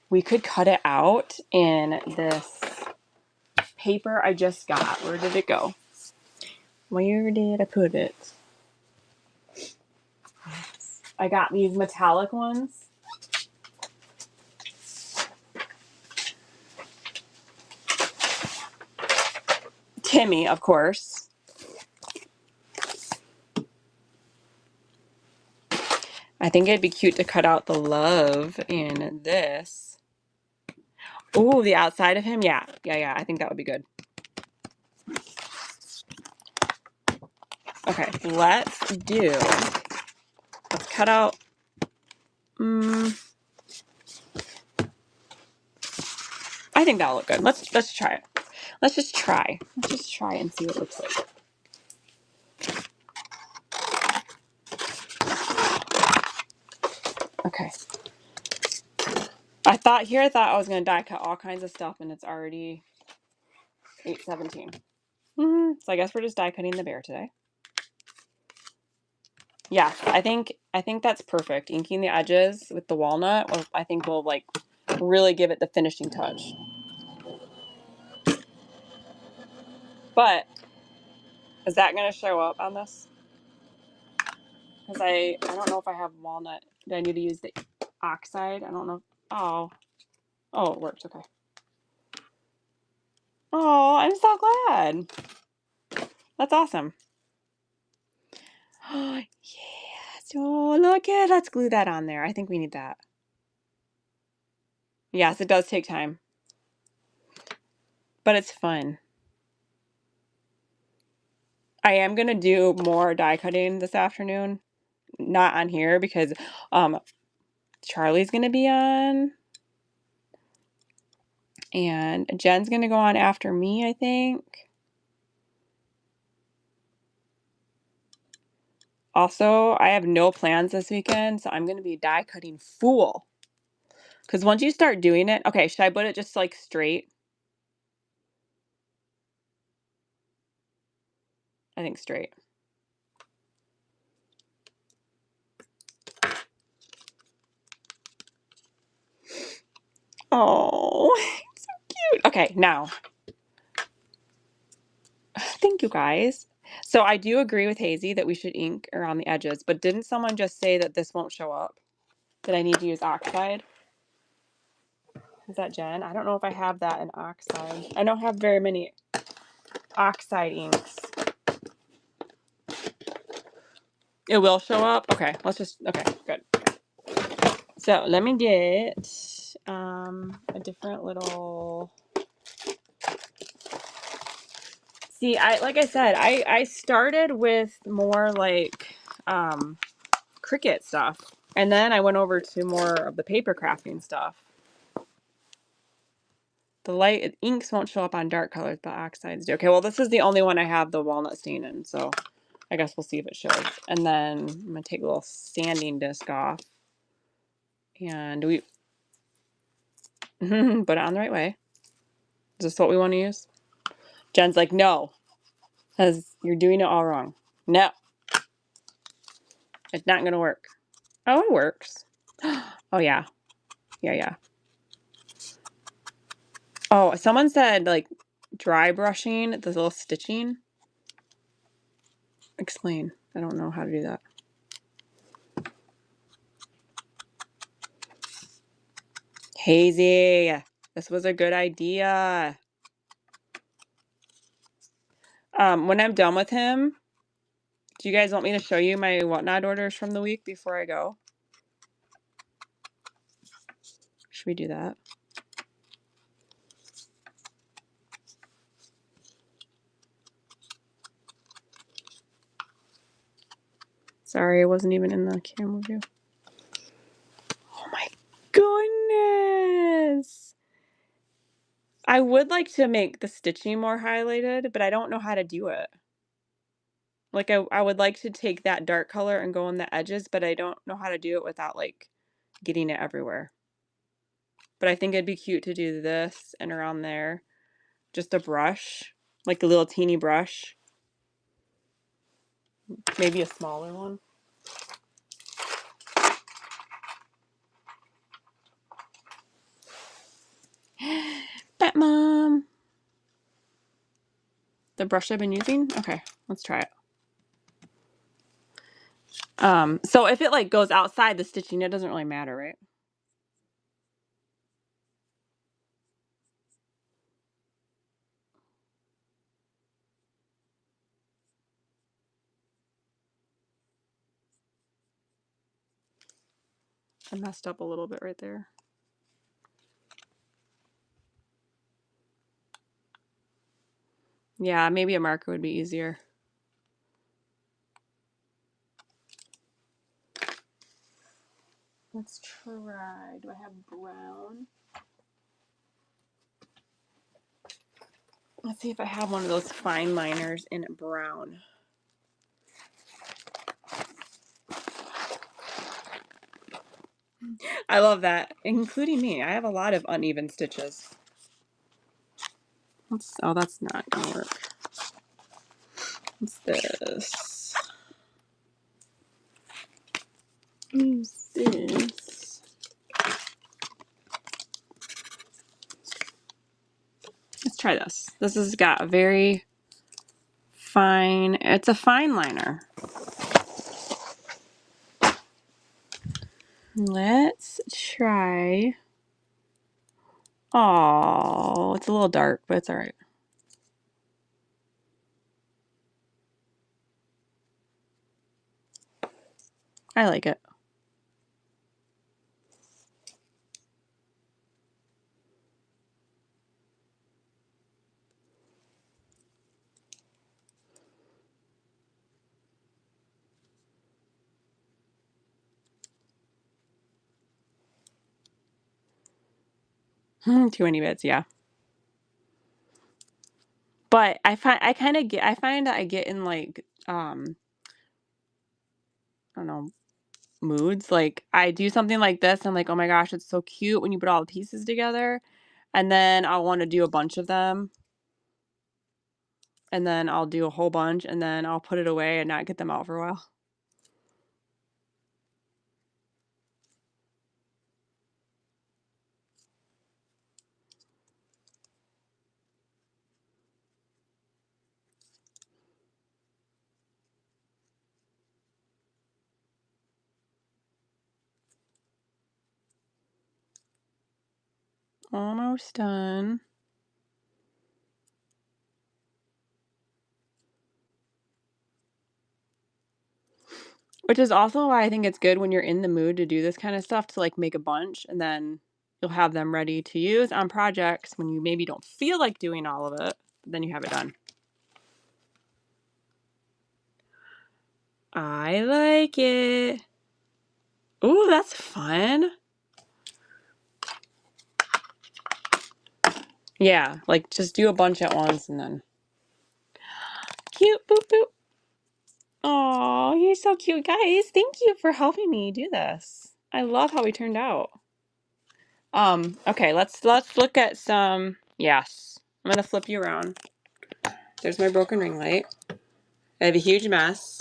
We could cut it out in this paper I just got. Where did it go? Where did I put it? I got these metallic ones. Timmy, of course. I think it'd be cute to cut out the love in this. Ooh, the outside of him? Yeah. I think that would be good. Okay, let's cut out. I think that'll look good. Let's try it. Let's just try. Let's just try and see what it looks like. Okay. I thought I was gonna die cut all kinds of stuff, and it's already 8:17. So I guess we're just die cutting the bear today. Yeah, I think that's perfect. Inking the edges with the walnut, I think will like really give it the finishing touch. But is that gonna show up on this? Because I don't know if I have walnut. Do I need to use the oxide? I don't know. Oh, it works. Okay. Oh, I'm so glad. That's awesome. Oh, yeah. So look at, let's glue that on there. I think we need that. Yes, it does take time. But it's fun. I am going to do more die cutting this afternoon. Not on here because Charlie's going to be on. And Jen's going to go on after me, I think. Also, I have no plans this weekend, so I'm going to be die cutting full. Because once you start doing it, okay, should I put it just like straight? I think straight. Oh, so cute. Okay, now. Thank you guys. So I do agree with Hazy that we should ink around the edges, but didn't someone just say that this won't show up? That I need to use oxide? Is that Jen? I don't know if I have that in oxide. I don't have very many oxide inks. It will show up? Okay, okay, good. So let me get a different little... See, like I said, I started with more like Cricut stuff. And then I went over to more of the paper crafting stuff. The light inks won't show up on dark colors, but oxides do. Okay, well, this is the only one I have the walnut stain in, so I guess we'll see if it shows. And then I'm going to take a little sanding disc off. And we put it on the right way. Is this what we want to use? Jen's like, no, because you're doing it all wrong. No, it's not going to work. Oh, it works. Oh, yeah. Yeah. Oh, someone said, like, dry brushing, the little stitching. Explain. I don't know how to do that. Hazy, this was a good idea. When I'm done with him, do you guys want me to show you my whatnot orders from the week before I go? Should we do that? Sorry, I wasn't even in the camera view. Oh my goodness! I would like to make the stitching more highlighted, but I don't know how to do it. Like, I would like to take that dark color and go on the edges, but I don't know how to do it without, like, getting it everywhere. But I think it'd be cute to do this and around there. Just a brush, like a little teeny brush. Maybe a smaller one. Bet Mom! The brush I've been using? Okay, let's try it. So if it like goes outside the stitching, it doesn't really matter, right? I messed up a little bit right there. Yeah, maybe a marker would be easier. Let's try. Do I have brown? Let's see if I have one of those fine liners in brown. I love that, including me. I have a lot of uneven stitches. Oh, that's not gonna work. What's this? Use this. Let's try this. This has got a very fine, it's a fine liner. Let's try. Oh, it's a little dark, but it's all right. I like it. Too many bits, yeah. But I find that I get in like I don't know, moods. Like I do something like this, I'm like, oh my gosh, it's so cute when you put all the pieces together. And then I'll want to do a bunch of them. And then I'll do a whole bunch and then I'll put it away and not get them out for a while. Almost done. Which is also why I think it's good when you're in the mood to do this kind of stuff to like make a bunch and then you'll have them ready to use on projects when you maybe don't feel like doing all of it, but then you have it done. I like it. Ooh, that's fun. Yeah, like just do a bunch at once and then. Cute, boop, boop. Oh, you're so cute, guys. Thank you for helping me do this. I love how we turned out. Okay, let's look at some. Yes, I'm gonna flip you around. There's my broken ring light. I have a huge mess.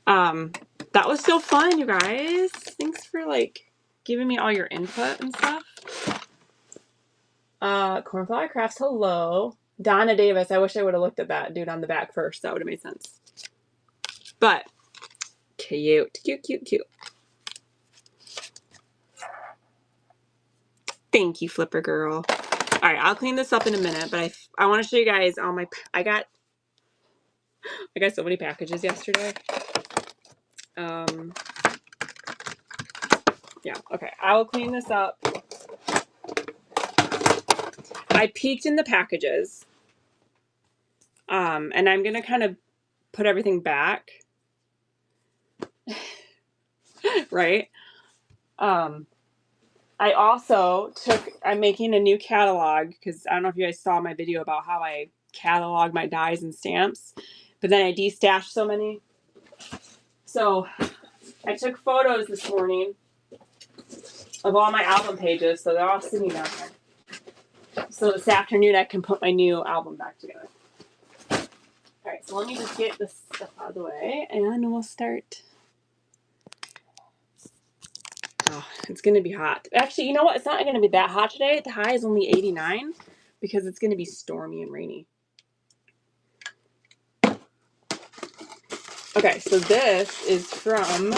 That was so fun, you guys. Thanks for like giving me all your input and stuff. Cornflower Crafts, hello. Donna Davis, I wish I would have looked at that dude on the back first. That would have made sense. But cute, cute, cute, cute. Thank you, Flipper Girl. All right, I'll clean this up in a minute, but I want to show you guys all my, I got so many packages yesterday. Yeah, okay. I will clean this up. I peeked in the packages. And I'm going to kind of put everything back. Right? I also I'm making a new catalog because I don't know if you guys saw my video about how I catalog my dies and stamps, but then I destashed so many. So I took photos this morning of all my album pages, so they're all sitting down here. So this afternoon I can put my new album back together. All right, so let me just get this stuff out of the way and we'll start. Oh, it's going to be hot. Actually, you know what? It's not going to be that hot today. The high is only 89 because it's going to be stormy and rainy. Okay, so this is from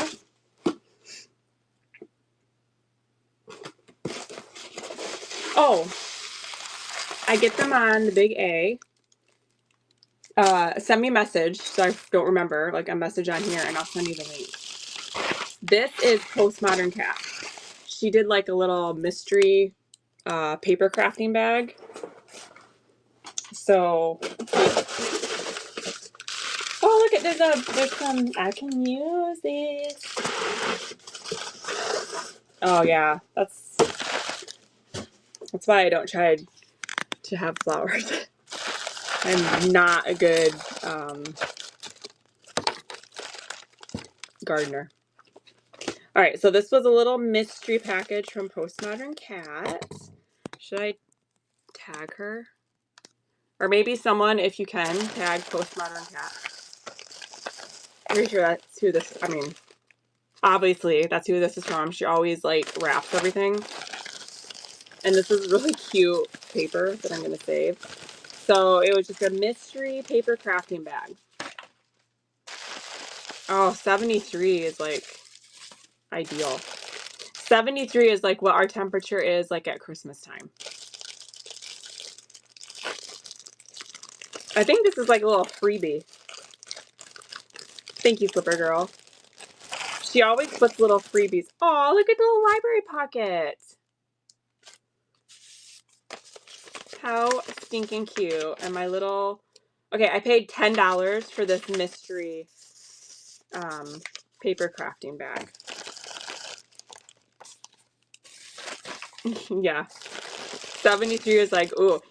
I get them on the Big A. Send me a message so I don't remember, like a message on here, and I'll send you the link. This is Postmodern Cat. She did like a little mystery paper crafting bag. So, oh look at there's some, I can use this. Oh yeah, that's why I don't try to have flowers. I'm not a good gardener. All right, so this was a little mystery package from Postmodern Cat. Should I tag her? Or maybe someone, if you can, tag Postmodern Cat. Pretty sure that's who this, I mean, obviously that's who this is from. She always like wraps everything. And this is really cute paper that I'm going to save. So it was just a mystery paper crafting bag. Oh, 73 is like ideal. 73 is like what our temperature is like at Christmas time. I think this is like a little freebie. Thank you, Flipper Girl. She always puts little freebies. Oh, look at the little library pocket. How stinking cute. And my little... Okay, I paid $10 for this mystery paper crafting bag. Yeah. 73 is like, ooh.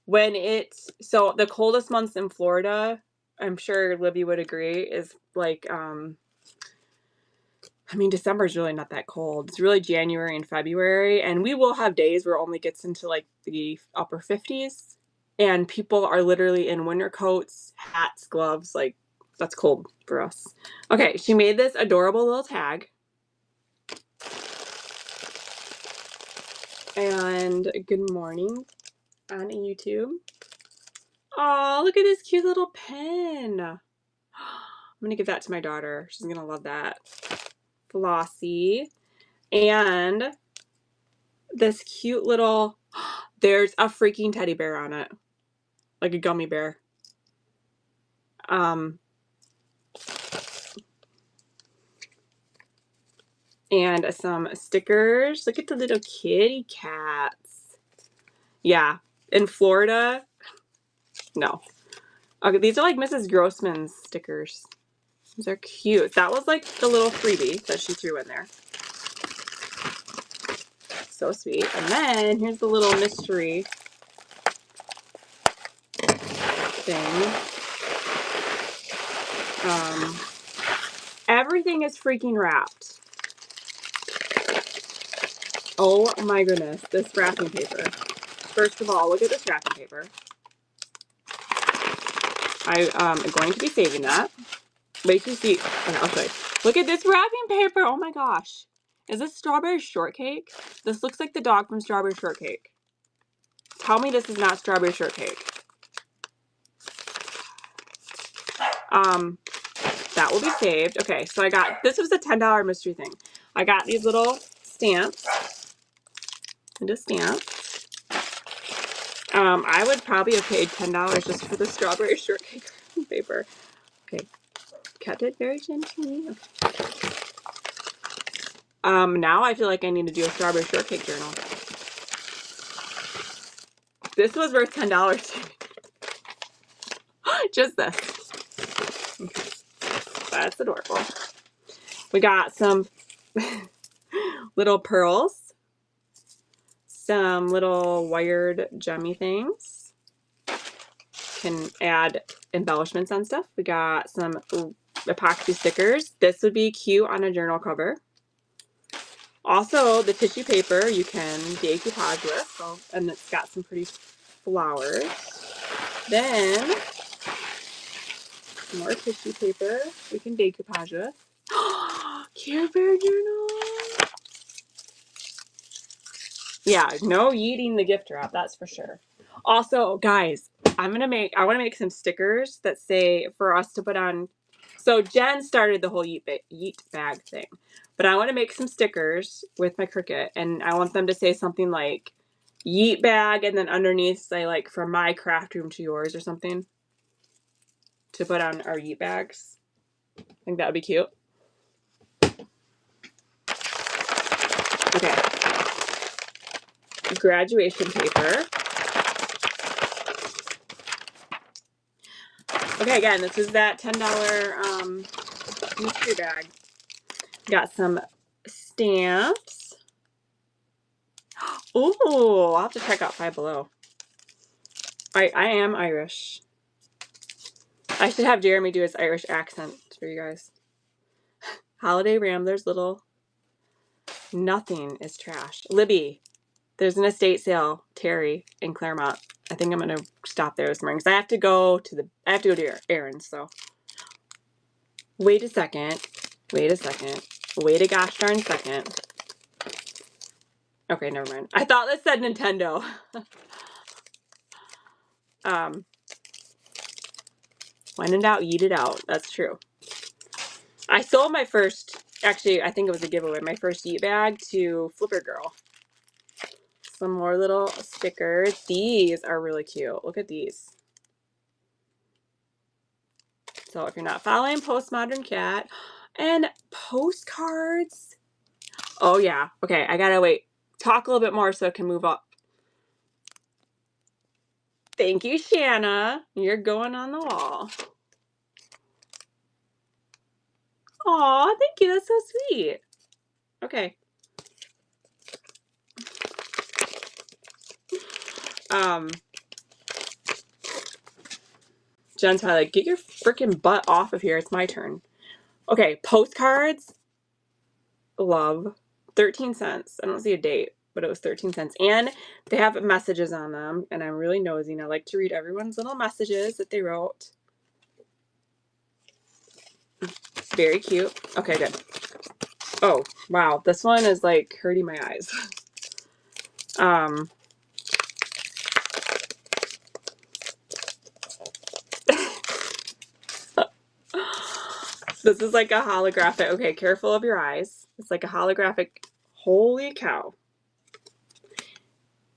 When it's... So the coldest months in Florida, I'm sure Libby would agree, is like... I mean, December is really not that cold. It's really January and February. And we will have days where it only gets into like the upper 50s. And people are literally in winter coats, hats, gloves. Like, that's cold for us. Okay, she made this adorable little tag. And good morning on YouTube. Oh, look at this cute little pen. I'm going to give that to my daughter. She's going to love that. Flossy. And this cute little, there's a freaking teddy bear on it. Like a gummy bear. And some stickers. Look at the little kitty cats. Yeah. In Florida, no. Okay, these are like Mrs. Grossman's stickers. These are cute. That was like the little freebie that she threw in there. So sweet. And then here's the little mystery thing. Everything is freaking wrapped. Oh my goodness, this wrapping paper. First of all, look at this wrapping paper. I am going to be saving that. Wait till you see. Okay, I'll show you. Look at this wrapping paper. Oh my gosh. Is this strawberry shortcake? This looks like the dog from Strawberry Shortcake. Tell me this is not Strawberry Shortcake. That will be saved. Okay, so I got, this was a $10 mystery thing. I got these little stamps. And a stamp. I would probably have paid $10 just for the strawberry shortcake paper. Okay, cut it very gently. Okay. Now I feel like I need to do a strawberry shortcake journal. This was worth $10 to me. Just this. Okay. That's adorable. We got some little pearls, some little wired gemmy things. Can add embellishments on stuff. We got some epoxy stickers. This would be cute on a journal cover. Also, the tissue paper you can decoupage with, so, and it's got some pretty flowers. Then, more tissue paper we can decoupage with. Care Bear journal. Yeah, no yeeting the gift wrap, that's for sure. Also, guys, I want to make some stickers that say for us to put on. So Jen started the whole yeet bag thing, but I want to make some stickers with my Cricut, and I want them to say something like yeet bag, and then underneath say like from my craft room to yours or something to put on our yeet bags. I think that would be cute. Okay. Graduation paper. Okay, again, this is that $10 mystery bag. Got some stamps. Ooh, I'll have to check out Five Below. I am Irish. I should have Jeremy do his Irish accent for you guys. Holiday Ramblers, little. Nothing is trash. Libby, there's an estate sale, Terry, in Claremont. I think I'm gonna stop there this morning because I have to go to errands. So, wait a second. Wait a gosh darn second. Okay, never mind. I thought this said Nintendo. When in doubt, yeet it out. That's true. I sold my first, actually, I think it was a giveaway, my first yeet bag to Flipper Girl. Some more little stickers. These are really cute. Look at these. So if you're not following Postmodern Cat, and postcards. Oh yeah. Okay, I gotta wait. Talk a little bit more so it can move up. Thank you, Shanna. You're going on the wall. Aw, thank you. That's so sweet. Okay. Jen's probably like, get your freaking butt off of here. It's my turn. Okay, postcards. Love. 13 cents. I don't see a date, but it was 13 cents. And they have messages on them, and I'm really nosy, and I like to read everyone's little messages that they wrote. Very cute. Okay, good. Oh, wow. This one is like hurting my eyes. This is like a holographic. Okay, careful of your eyes. It's like a holographic. Holy cow.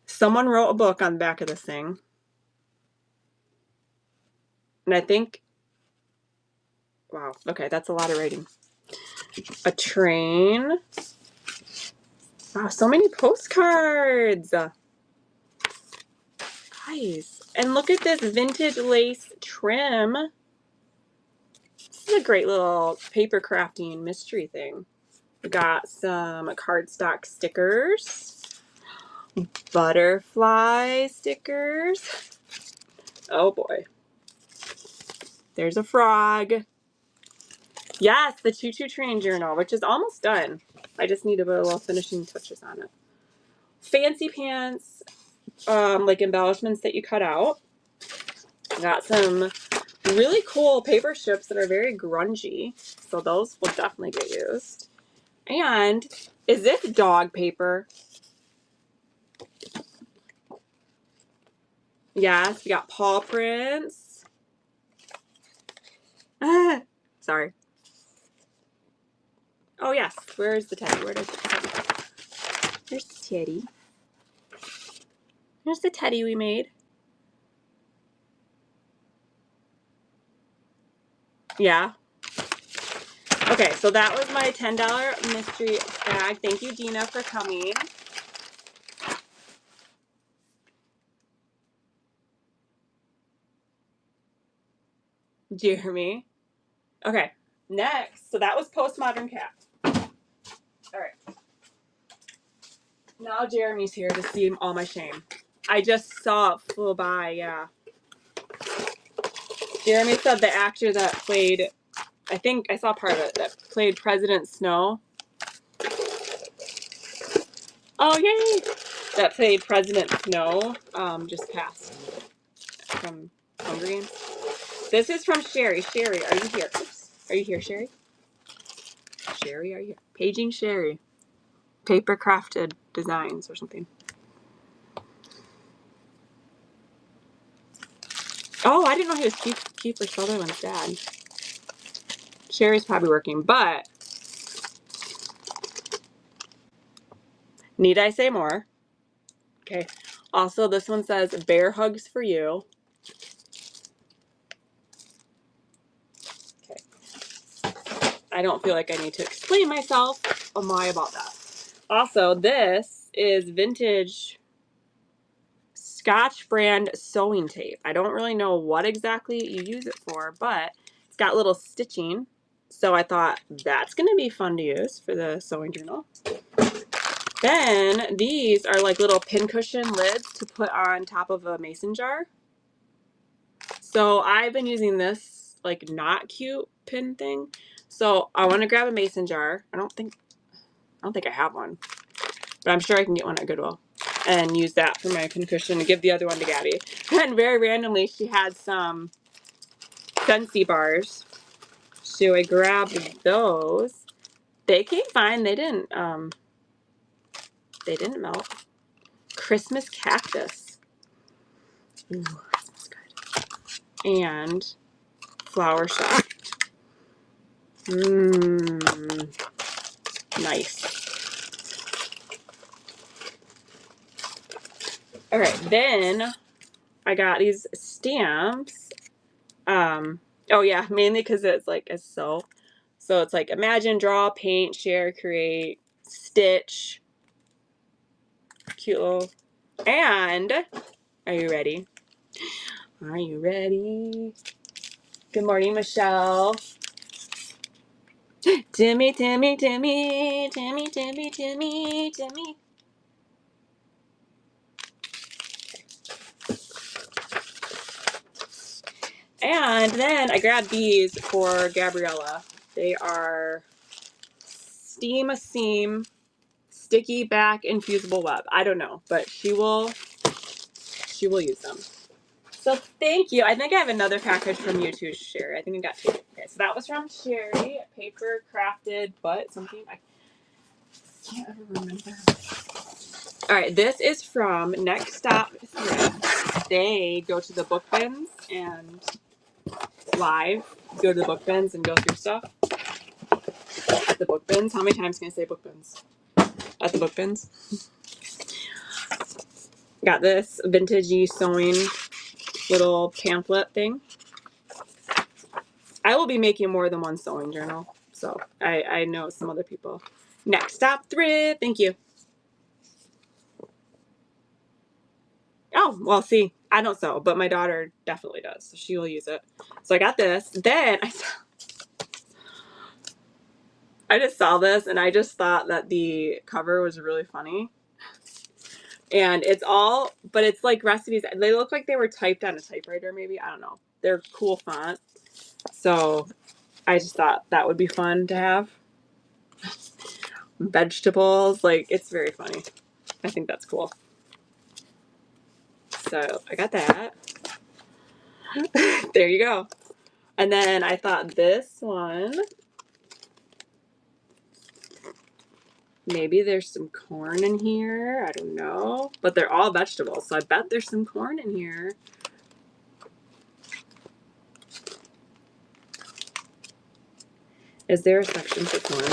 Someone wrote a book on the back of this thing. And I think, wow, okay, that's a lot of writing. A train. Wow, so many postcards. Guys, and look at this vintage lace trim. This is a great little paper crafting mystery thing. We got some cardstock stickers. Butterfly stickers. Oh boy. There's a frog. Yes, the Choo Choo Train journal, which is almost done. I just need to put a little finishing touches on it. Fancy pants, like embellishments that you cut out. Got some really cool paper strips that are very grungy, so those will definitely get used. And is this dog paper? Yes, we got paw prints. Sorry. Oh yes, where's the teddy? Where does the teddy go? Here's the teddy. Here's the teddy we made. Yeah. Okay, so that was my $10 mystery bag. Thank you, Dina, for coming. Jeremy. Okay, next. So that was Postmodern Cat. All right. Now Jeremy's here to see all my shame. I just saw it flew by, yeah. Jeremy said the actor that played, I think I saw part of it, that played President Snow. Oh, yay! That played President Snow just passed from Hunger Games. This is from Sherry. Sherry, are you here? Oops. Are you here, Sherry? Sherry, are you here? Paging Sherry. Paper crafted designs or something. Oh, I didn't know he was Kiefer Sutherland's dad. Sherry's probably working, but need I say more? Okay. Also, this one says bear hugs for you. Okay. I don't feel like I need to explain myself. I'm why about that. Also, this is vintage Scotch brand sewing tape. I don't really know what exactly you use it for, but it's got little stitching. So I thought that's going to be fun to use for the sewing journal. Then these are like little pincushion lids to put on top of a mason jar. So I've been using this like not cute pin thing. So I want to grab a mason jar. I don't think I have one, but I'm sure I can get one at Goodwill and use that for my pincushion and give the other one to Gabby. And very randomly, she had some Scentsy bars. So I grabbed those. They came fine. They didn't melt. Christmas cactus. Ooh, that smells good. And flower shop. Mmm. Nice. All right, then I got these stamps. Oh yeah, mainly because it's like a sew. So it's like imagine, draw, paint, share, create, stitch. Cute little. And are you ready? Are you ready? Good morning, Michelle. Timmy, Timmy, Timmy, Timmy, Timmy, Timmy, Timmy. And then I grabbed these for Gabriella. They are Steam a Seam Sticky Back Infusible Web. I don't know, but she will use them. So thank you. I think I have another package from you too, Sherry. I think I got two. Okay, so that was from Sherry. Paper crafted, but something I can't ever remember. All right, this is from Next Stop Thrift. They go to the book bins and live go to the book bins and go through stuff at the book bins. How many times can I say book bins? At the book bins. Got this vintagey sewing little pamphlet thing. I will be making more than one sewing journal, so I know some other people. Next Stop Thrift. Thank you. Oh, well, see, I don't sew, but my daughter definitely does, so she will use it. So I got this. Then I just saw this, and I just thought that the cover was really funny. And it's all, but it's like recipes. They look like they were typed on a typewriter, maybe. I don't know. They're cool font. So I just thought that would be fun to have. Vegetables, like, it's very funny. I think that's cool. So I got that. There you go. And then I thought this one, maybe there's some corn in here. I don't know. But they're all vegetables, so I bet there's some corn in here. Is there a section for corn?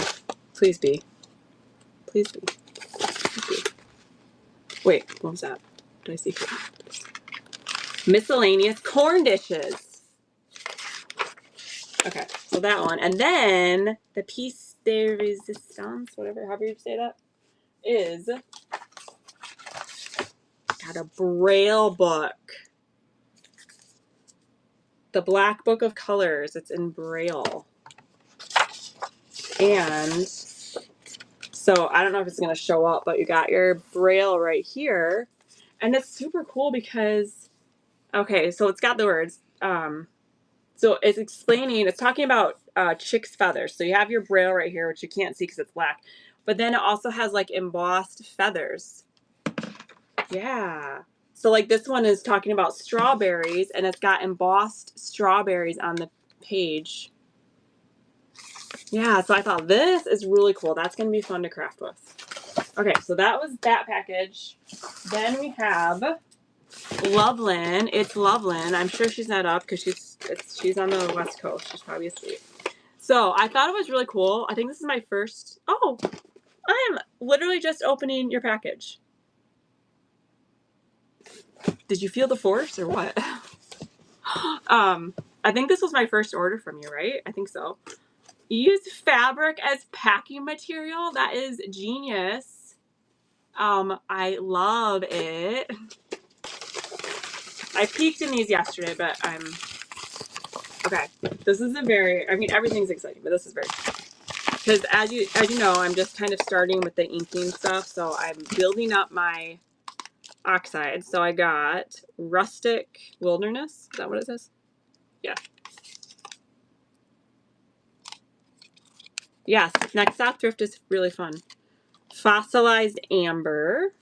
Please be. Please be. Please be. Wait, what was that? Did I see corn? Miscellaneous corn dishes. Okay, so that one. And then the piece de resistance, whatever, however you say that, is got a Braille book. The Black Book of Colors. It's in Braille. And so I don't know if it's going to show up, but you got your Braille right here. And it's super cool because, okay, so it's got the words. So it's explaining, it's talking about chick's feathers. So you have your Braille right here, which you can't see because it's black. But then it also has like embossed feathers. Yeah. So like this one is talking about strawberries, and it's got embossed strawberries on the page. Yeah, so I thought this is really cool. That's going to be fun to craft with. Okay, so that was that package. Then we have Loveland. It's Loveland. I'm sure she's not up because she's on the West Coast. She's probably asleep. So I thought it was really cool. I think this is my first. Oh, I am literally just opening your package. Did you feel the force or what? I think this was my first order from you, right? I think so. Use fabric as packing material. That is genius. I love it. I peeked in these yesterday, but okay. This is I mean, everything's exciting, but this is very, because as you know, I'm just kind of starting with the inking stuff, so I'm building up my oxide. So I got Rustic Wilderness. Is that what it says? Yeah. Yes. Next Stop Thrift is really fun. Fossilized Amber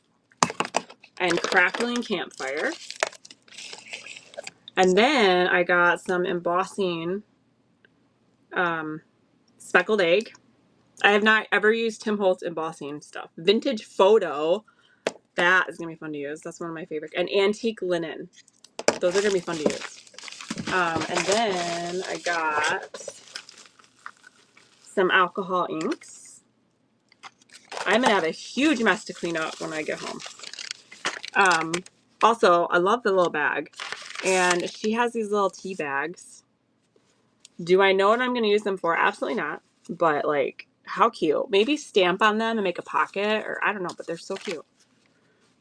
and Crackling Campfire. And then I got some embossing speckled egg. I have not ever used Tim Holtz embossing stuff. Vintage Photo. That is going to be fun to use. That's one of my favorites. And Antique Linen. Those are going to be fun to use. And then I got some alcohol inks. I'm going to have a huge mess to clean up when I get home. Also, I love the little bag. And she has these little tea bags. Do I know what I'm going to use them for? Absolutely not. But, like, how cute. Maybe stamp on them and make a pocket. Or I don't know, but they're so cute.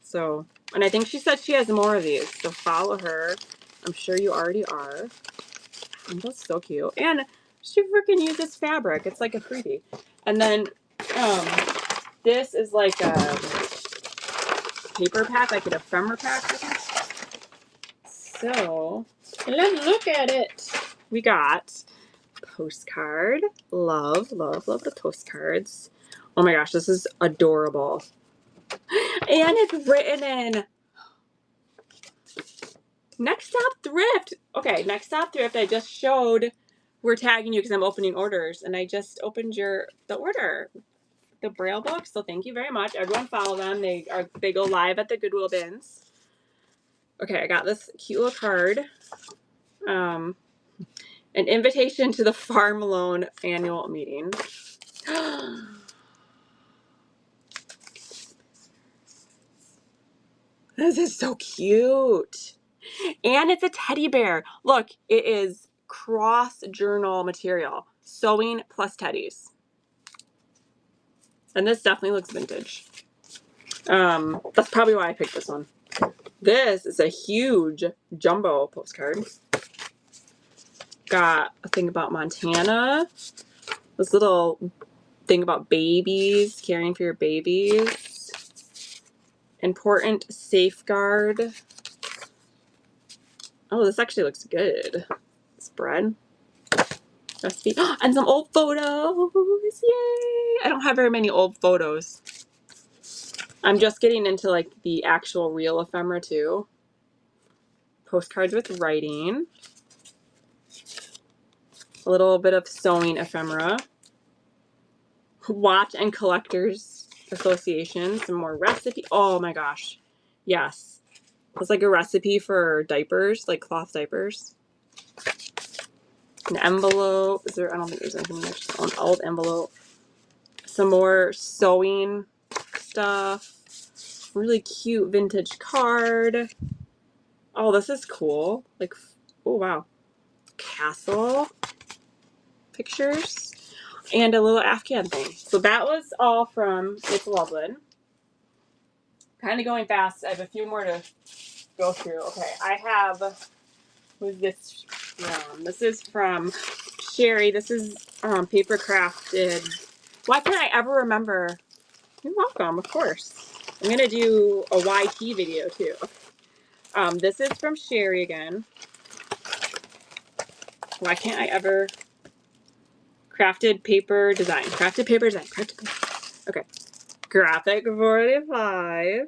So, and I think she said she has more of these. So follow her. I'm sure you already are. And that's so cute. And she freaking uses fabric. It's like a freebie. And then this is like a paper pack, like an ephemera pack, I think. So let's look at it. We got postcard. Love, love, love the postcards. Oh my gosh, this is adorable. And it's written in Next Stop Thrift. Okay, Next Stop Thrift. I just showed. We're tagging you because I'm opening orders, and I just opened the order, the Braille book. So thank you very much. Everyone follow them. They go live at the Goodwill bins. Okay, I got this cute little card. An invitation to the Farm Loan annual meeting. This is so cute. And it's a teddy bear. Look, it is cross journal material. Sewing plus teddies. And this definitely looks vintage. That's probably why I picked this one. This is a huge jumbo postcard. Got a thing about Montana. This little thing about babies, caring for your babies. Important safeguard. Oh, this actually looks good. Spread. Recipe. And some old photos. Yay! I don't have very many old photos. I'm just getting into like the actual real ephemera too. Postcards with writing. A little bit of sewing ephemera. Watch and Collectors Association. Some more recipe. Oh my gosh. Yes. It's like a recipe for diapers, like cloth diapers. An envelope. Is there? I don't think there's anything there. Just an old envelope. Some more sewing stuff. Really cute vintage card. Oh, this is cool. Like, oh wow. Castle. pictures and a little Afghan thing. So that was all from It's Loveland. Kind of going fast. I have a few more to go through. Okay, I have, who's this from? This is from Sherry. This is paper crafted. Why can't I ever remember? You're welcome, of course. I'm going to do a YT video too. This is from Sherry again. Why can't I ever? Crafted paper design. Crafted paper design. Crafted paper. Okay. Graphic 45.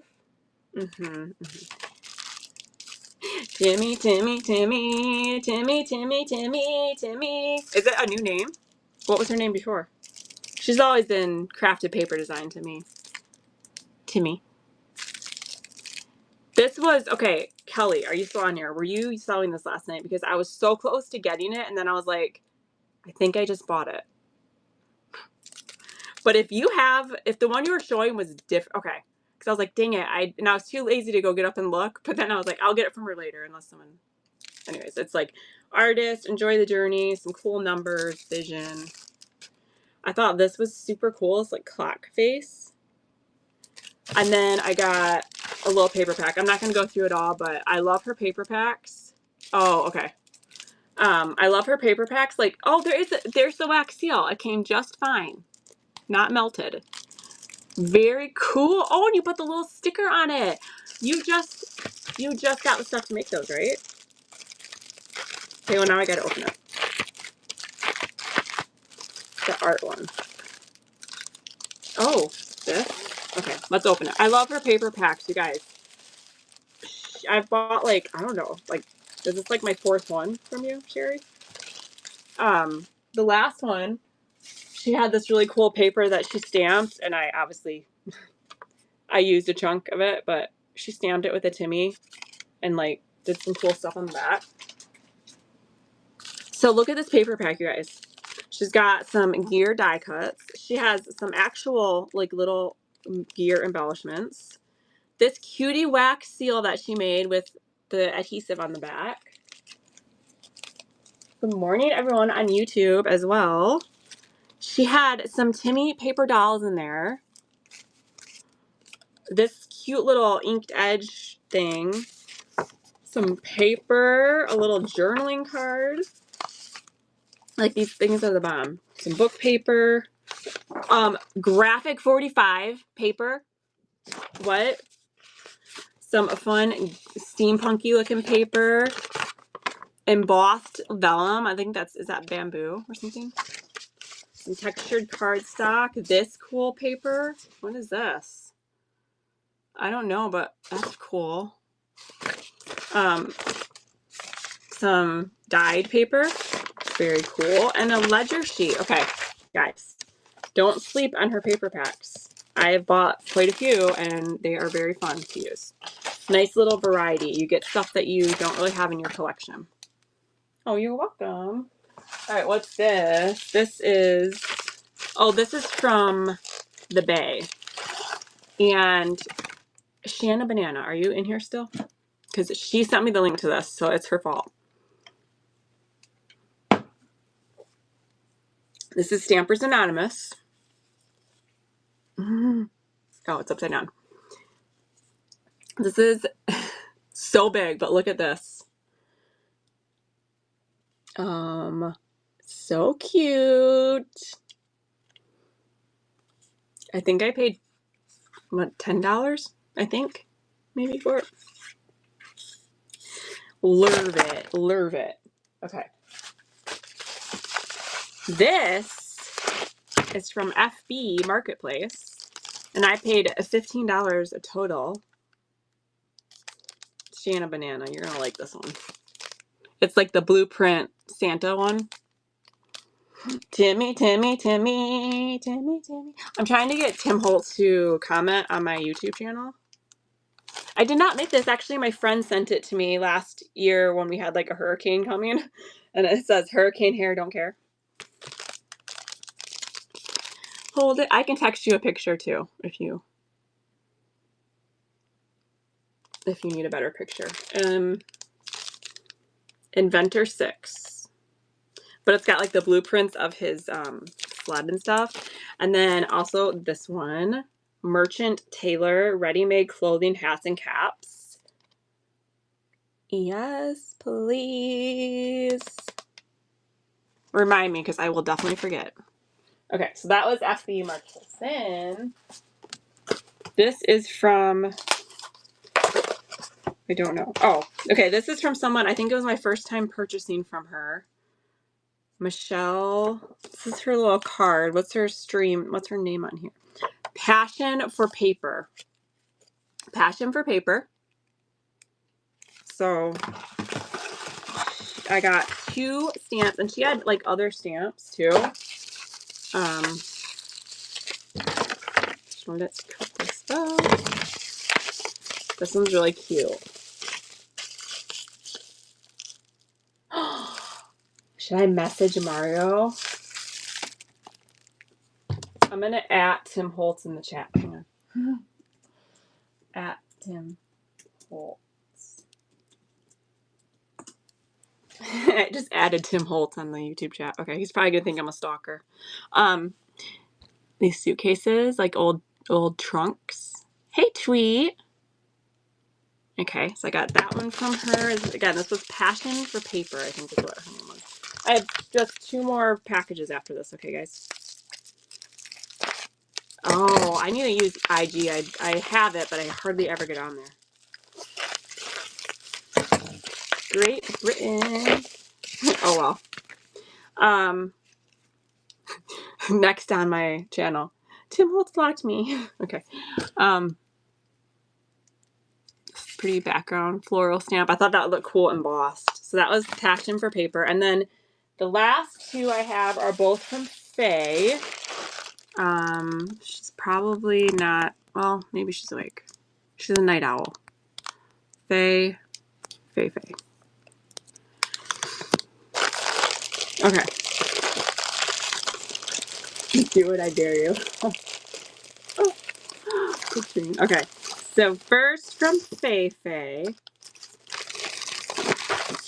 Timmy, Timmy, Timmy, Timmy, Timmy, Timmy, Timmy. Is it a new name? What was her name before? She's always been crafted paper design to me. Timmy. This was, okay, Kelly, are you still on here? Were you selling this last night? Because I was so close to getting it, and then I was like, I think I just bought it. But if the one you were showing was different, okay. Because I was like, dang it, and I was too lazy to go get up and look, but then I was like, I'll get it from her later, unless someone, anyways, it's like, artist, enjoy the journey, some cool numbers, vision. I thought this was super cool. It's like clock face. And then I got a little paper pack. I'm not going to go through it all, but I love her paper packs. Oh, okay. I love her paper packs. Like, oh, there's the wax seal. It came just fine. Not melted. Very cool. Oh, and you put the little sticker on it. You just got the stuff to make those, right? Okay, well now I gotta open it. The art one. Oh, this? Okay, let's open it. I love her paper packs, you guys. I've bought like, I don't know, like, is this like my fourth one from you, Sherry? The last one, she had this really cool paper that she stamped, and I used a chunk of it, but she stamped it with a Timmy and like did some cool stuff on the back. So look at this paper pack, you guys. She's got some gear die cuts. She has some actual like little gear embellishments. This cutie wax seal that she made with the adhesive on the back. Good morning, everyone on YouTube as well. She had some Timmy paper dolls in there. This cute little inked edge thing. Some paper, a little journaling card. Like these things are the bomb. Some book paper. Graphic 45 paper. What? Some fun steampunky looking paper. Embossed vellum. I think is that bamboo or something? Some textured cardstock. This cool paper. What is this? I don't know, but that's cool. Some dyed paper. Very cool. And a ledger sheet. Okay, guys. Don't sleep on her paper packs. I have bought quite a few, and they are very fun to use. Nice little variety. You get stuff that you don't really have in your collection. Oh, you're welcome. All right, what's this? This is from the Bay. And Shanna Banana, are you in here still? Because she sent me the link to this, so it's her fault. This is Stampers Anonymous. Oh, it's upside down. This is so big, but look at this. So cute. I think I paid, what, $10? I think, maybe for it. Love it. Okay. This is from FB Marketplace, and I paid $15 a total. Shanna Banana, you're gonna like this one. It's like the blueprint Santa one. Timmy. I'm trying to get Tim Holt to comment on my YouTube channel. I did not make this. Actually, my friend sent it to me last year when we had like a hurricane coming. And it says, hurricane hair, don't care. Hold it. I can text you a picture too if you need a better picture. Inventor 6. but it's got like the blueprints of his sled and stuff. And then also this one, Merchant Tailor, ready-made clothing, hats, and caps. Yes, please. Remind me, because I will definitely forget. Okay, so that was FB Marchison. This is from, I don't know. Oh, okay, this is from someone, I think it was my first time purchasing from her. Michelle, this is her little card. What's her name on here? Passion for Paper. Passion for Paper. So I got 2 stamps, and she had like other stamps too. So let's cut this up. This one's really cute. Should I message Mario? I'm gonna at Tim Holtz in the chat. Hang on. At Tim Holtz. I just added Tim Holtz on the YouTube chat. Okay, he's probably gonna think I'm a stalker. These suitcases, like old trunks. Hey, Tweet. Okay, so I got that one from her. Again, this was Passion for Paper, I think is what her name was. I have just 2 more packages after this, okay, guys? Oh, I need to use IG. I have it, but I hardly ever get on there. Great Britain. Oh, well. Next on my channel. Tim Holtz blocked me. Okay. Pretty background floral stamp. I thought that would look cool embossed. So that was Passion for Paper. And then the last 2 I have are both from Faye. She's probably not, well, maybe she's awake. She's a night owl. Faye. Okay. Do it, I dare you. Okay. So first from Faye.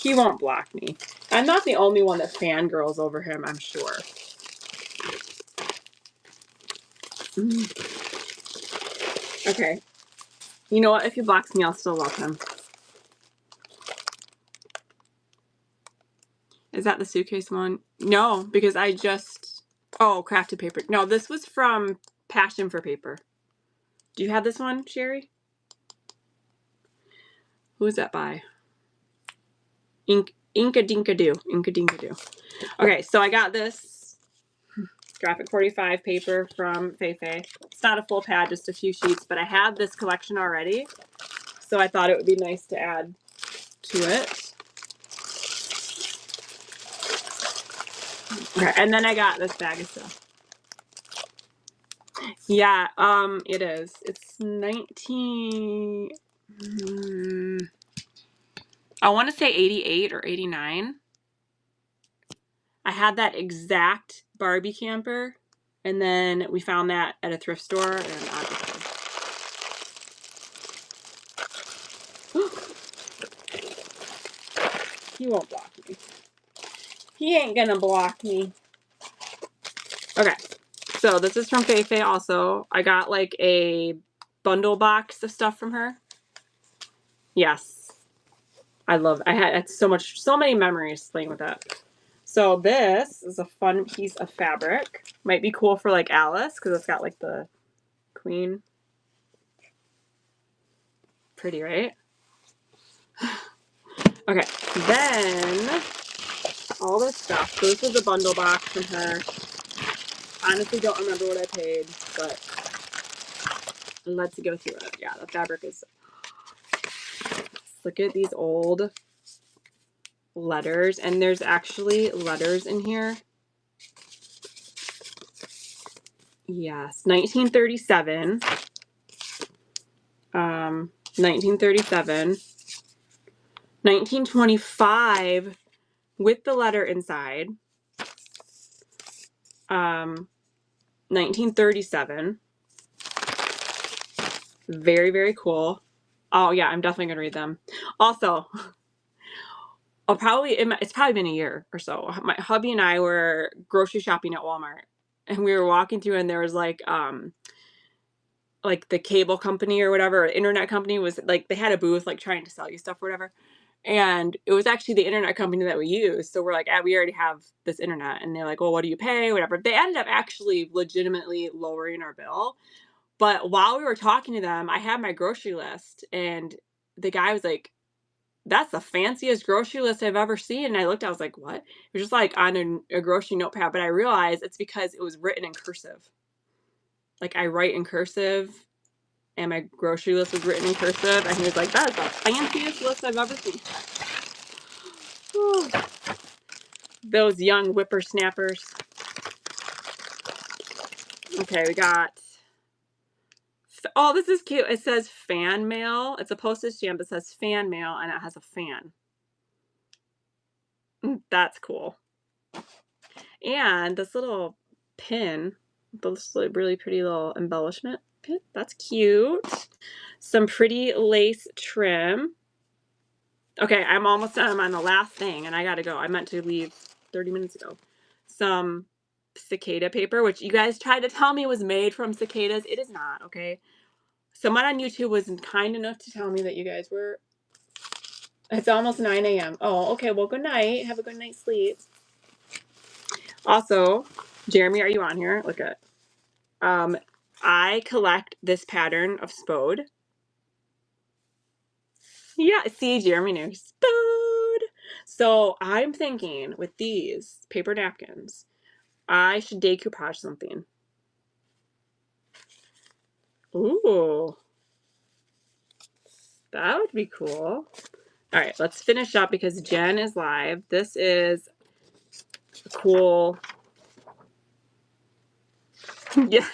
He won't block me. I'm not the only one that fangirls over him, I'm sure. Okay. You know what? If he blocks me, I'll still love him. Is that the suitcase one? No, because I just... Oh, crafted paper. No, this was from Passion for Paper. Do you have this one, Sherry? Who is that by? Inka Dinka Doo. Okay, so I got this graphic 45 paper from Faye. It's not a full pad, just a few sheets, but I had this collection already, so I thought it would be nice to add to it. Okay, and then I got this bag of stuff. Yeah, it is. It's 19... I want to say 88 or 89. I had that exact Barbie camper, and then we found that at a thrift store, and obviously... He won't block me. He ain't gonna block me. Okay, so this is from Faye also. I got like a bundle box of stuff from her. Yes. I had so many memories playing with that. So this is a fun piece of fabric. Might be cool for like Alice, because it's got like the queen. Pretty, right? Okay, then all this stuff. So this was a bundle box from her. Honestly, don't remember what I paid, but let's go through it. Yeah, the fabric is... Look at these old letters, and there's actually letters in here. Yes, 1937. 1937. 1925 with the letter inside. 1937. Very, very cool. Oh, yeah, I'm definitely going to read them. Also, Oh, probably it's probably been a year or so. My hubby and I were grocery shopping at Walmart, and we were walking through, and there was like the cable company or whatever, or internet company was like they had a booth like trying to sell you stuff or whatever. And it was actually the internet company that we use. So we're like, ah, we already have this internet. And they're like, well, what do you pay? Whatever. They ended up actually legitimately lowering our bill. But while we were talking to them, I had my grocery list, and the guy was like, that's the fanciest grocery list I've ever seen. And I looked, I was like, what? It was just like on a grocery notepad. But I realized it's because it was written in cursive. Like I write in cursive, and my grocery list was written in cursive. And he was like, that is the fanciest list I've ever seen. Whew. Those young whippersnappers. Okay, we got, oh, this is cute. It says fan mail. It's a postage stamp that says fan mail, and it has a fan. That's cool. And this little pin, this really pretty little embellishment pin. That's cute. Some pretty lace trim. Okay, I'm almost done. I'm on the last thing, and I gotta go. I meant to leave 30 minutes ago. Some cicada paper, which you guys tried to tell me was made from cicadas. It is not, okay? Someone on YouTube was kind enough to tell me that you guys were... It's almost 9 a.m. Oh, okay. Well, good night. Have a good night's sleep. Also, Jeremy, are you on here? Look at I collect this pattern of spode. Yeah, see, Jeremy knew. Spode. So I'm thinking with these paper napkins, I should decoupage something. Ooh. That would be cool. All right, let's finish up because Jen is live. This is cool. Yeah.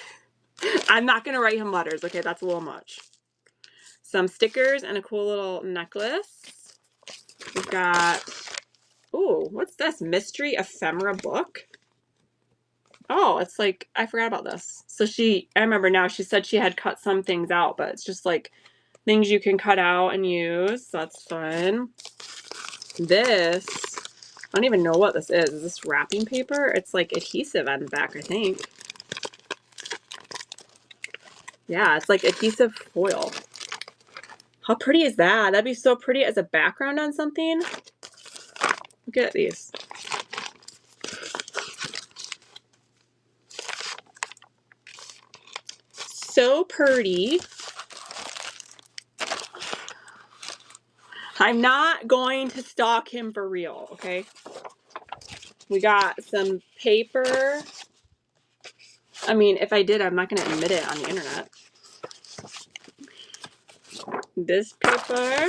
I'm not going to write him letters. Okay, that's a little much. Some stickers and a cool little necklace. We've got, ooh, what's this? Mystery ephemera book. Oh, it's like, I forgot about this. So I remember now, she said she had cut some things out, but it's just like things you can cut out and use. So that's fun. This, I don't even know what this is. Is this wrapping paper? It's like adhesive on the back, I think. Yeah, it's like adhesive foil. How pretty is that? That'd be so pretty as a background on something. Look at these. So pretty. I'm not going to stalk him for real, okay? We got some paper. I mean, if I did, I'm not going to admit it on the internet. This paper.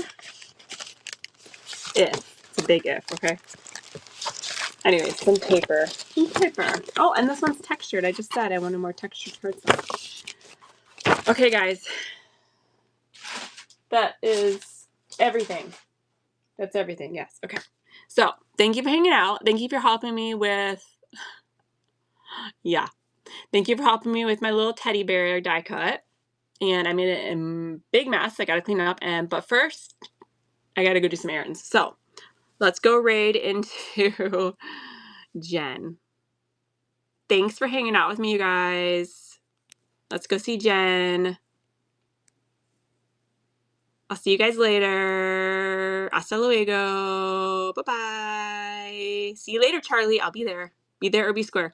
If. It's a big if, okay? Anyways, some paper. Some paper. Oh, and this one's textured. I just said I wanted more textured cards. Okay, guys. That is everything. That's everything. Yes. Okay. So, thank you for hanging out. Thank you for helping me with... Yeah. Thank you for helping me with my little teddy bear die cut. And I made it a big mess. I got to clean up. But first, I got to go do some errands. So, let's go raid into Jen. Thanks for hanging out with me, you guys. Let's go see Jen. I'll see you guys later. Hasta luego. Bye-bye. See you later, Charlie. I'll be there. Be there or be square.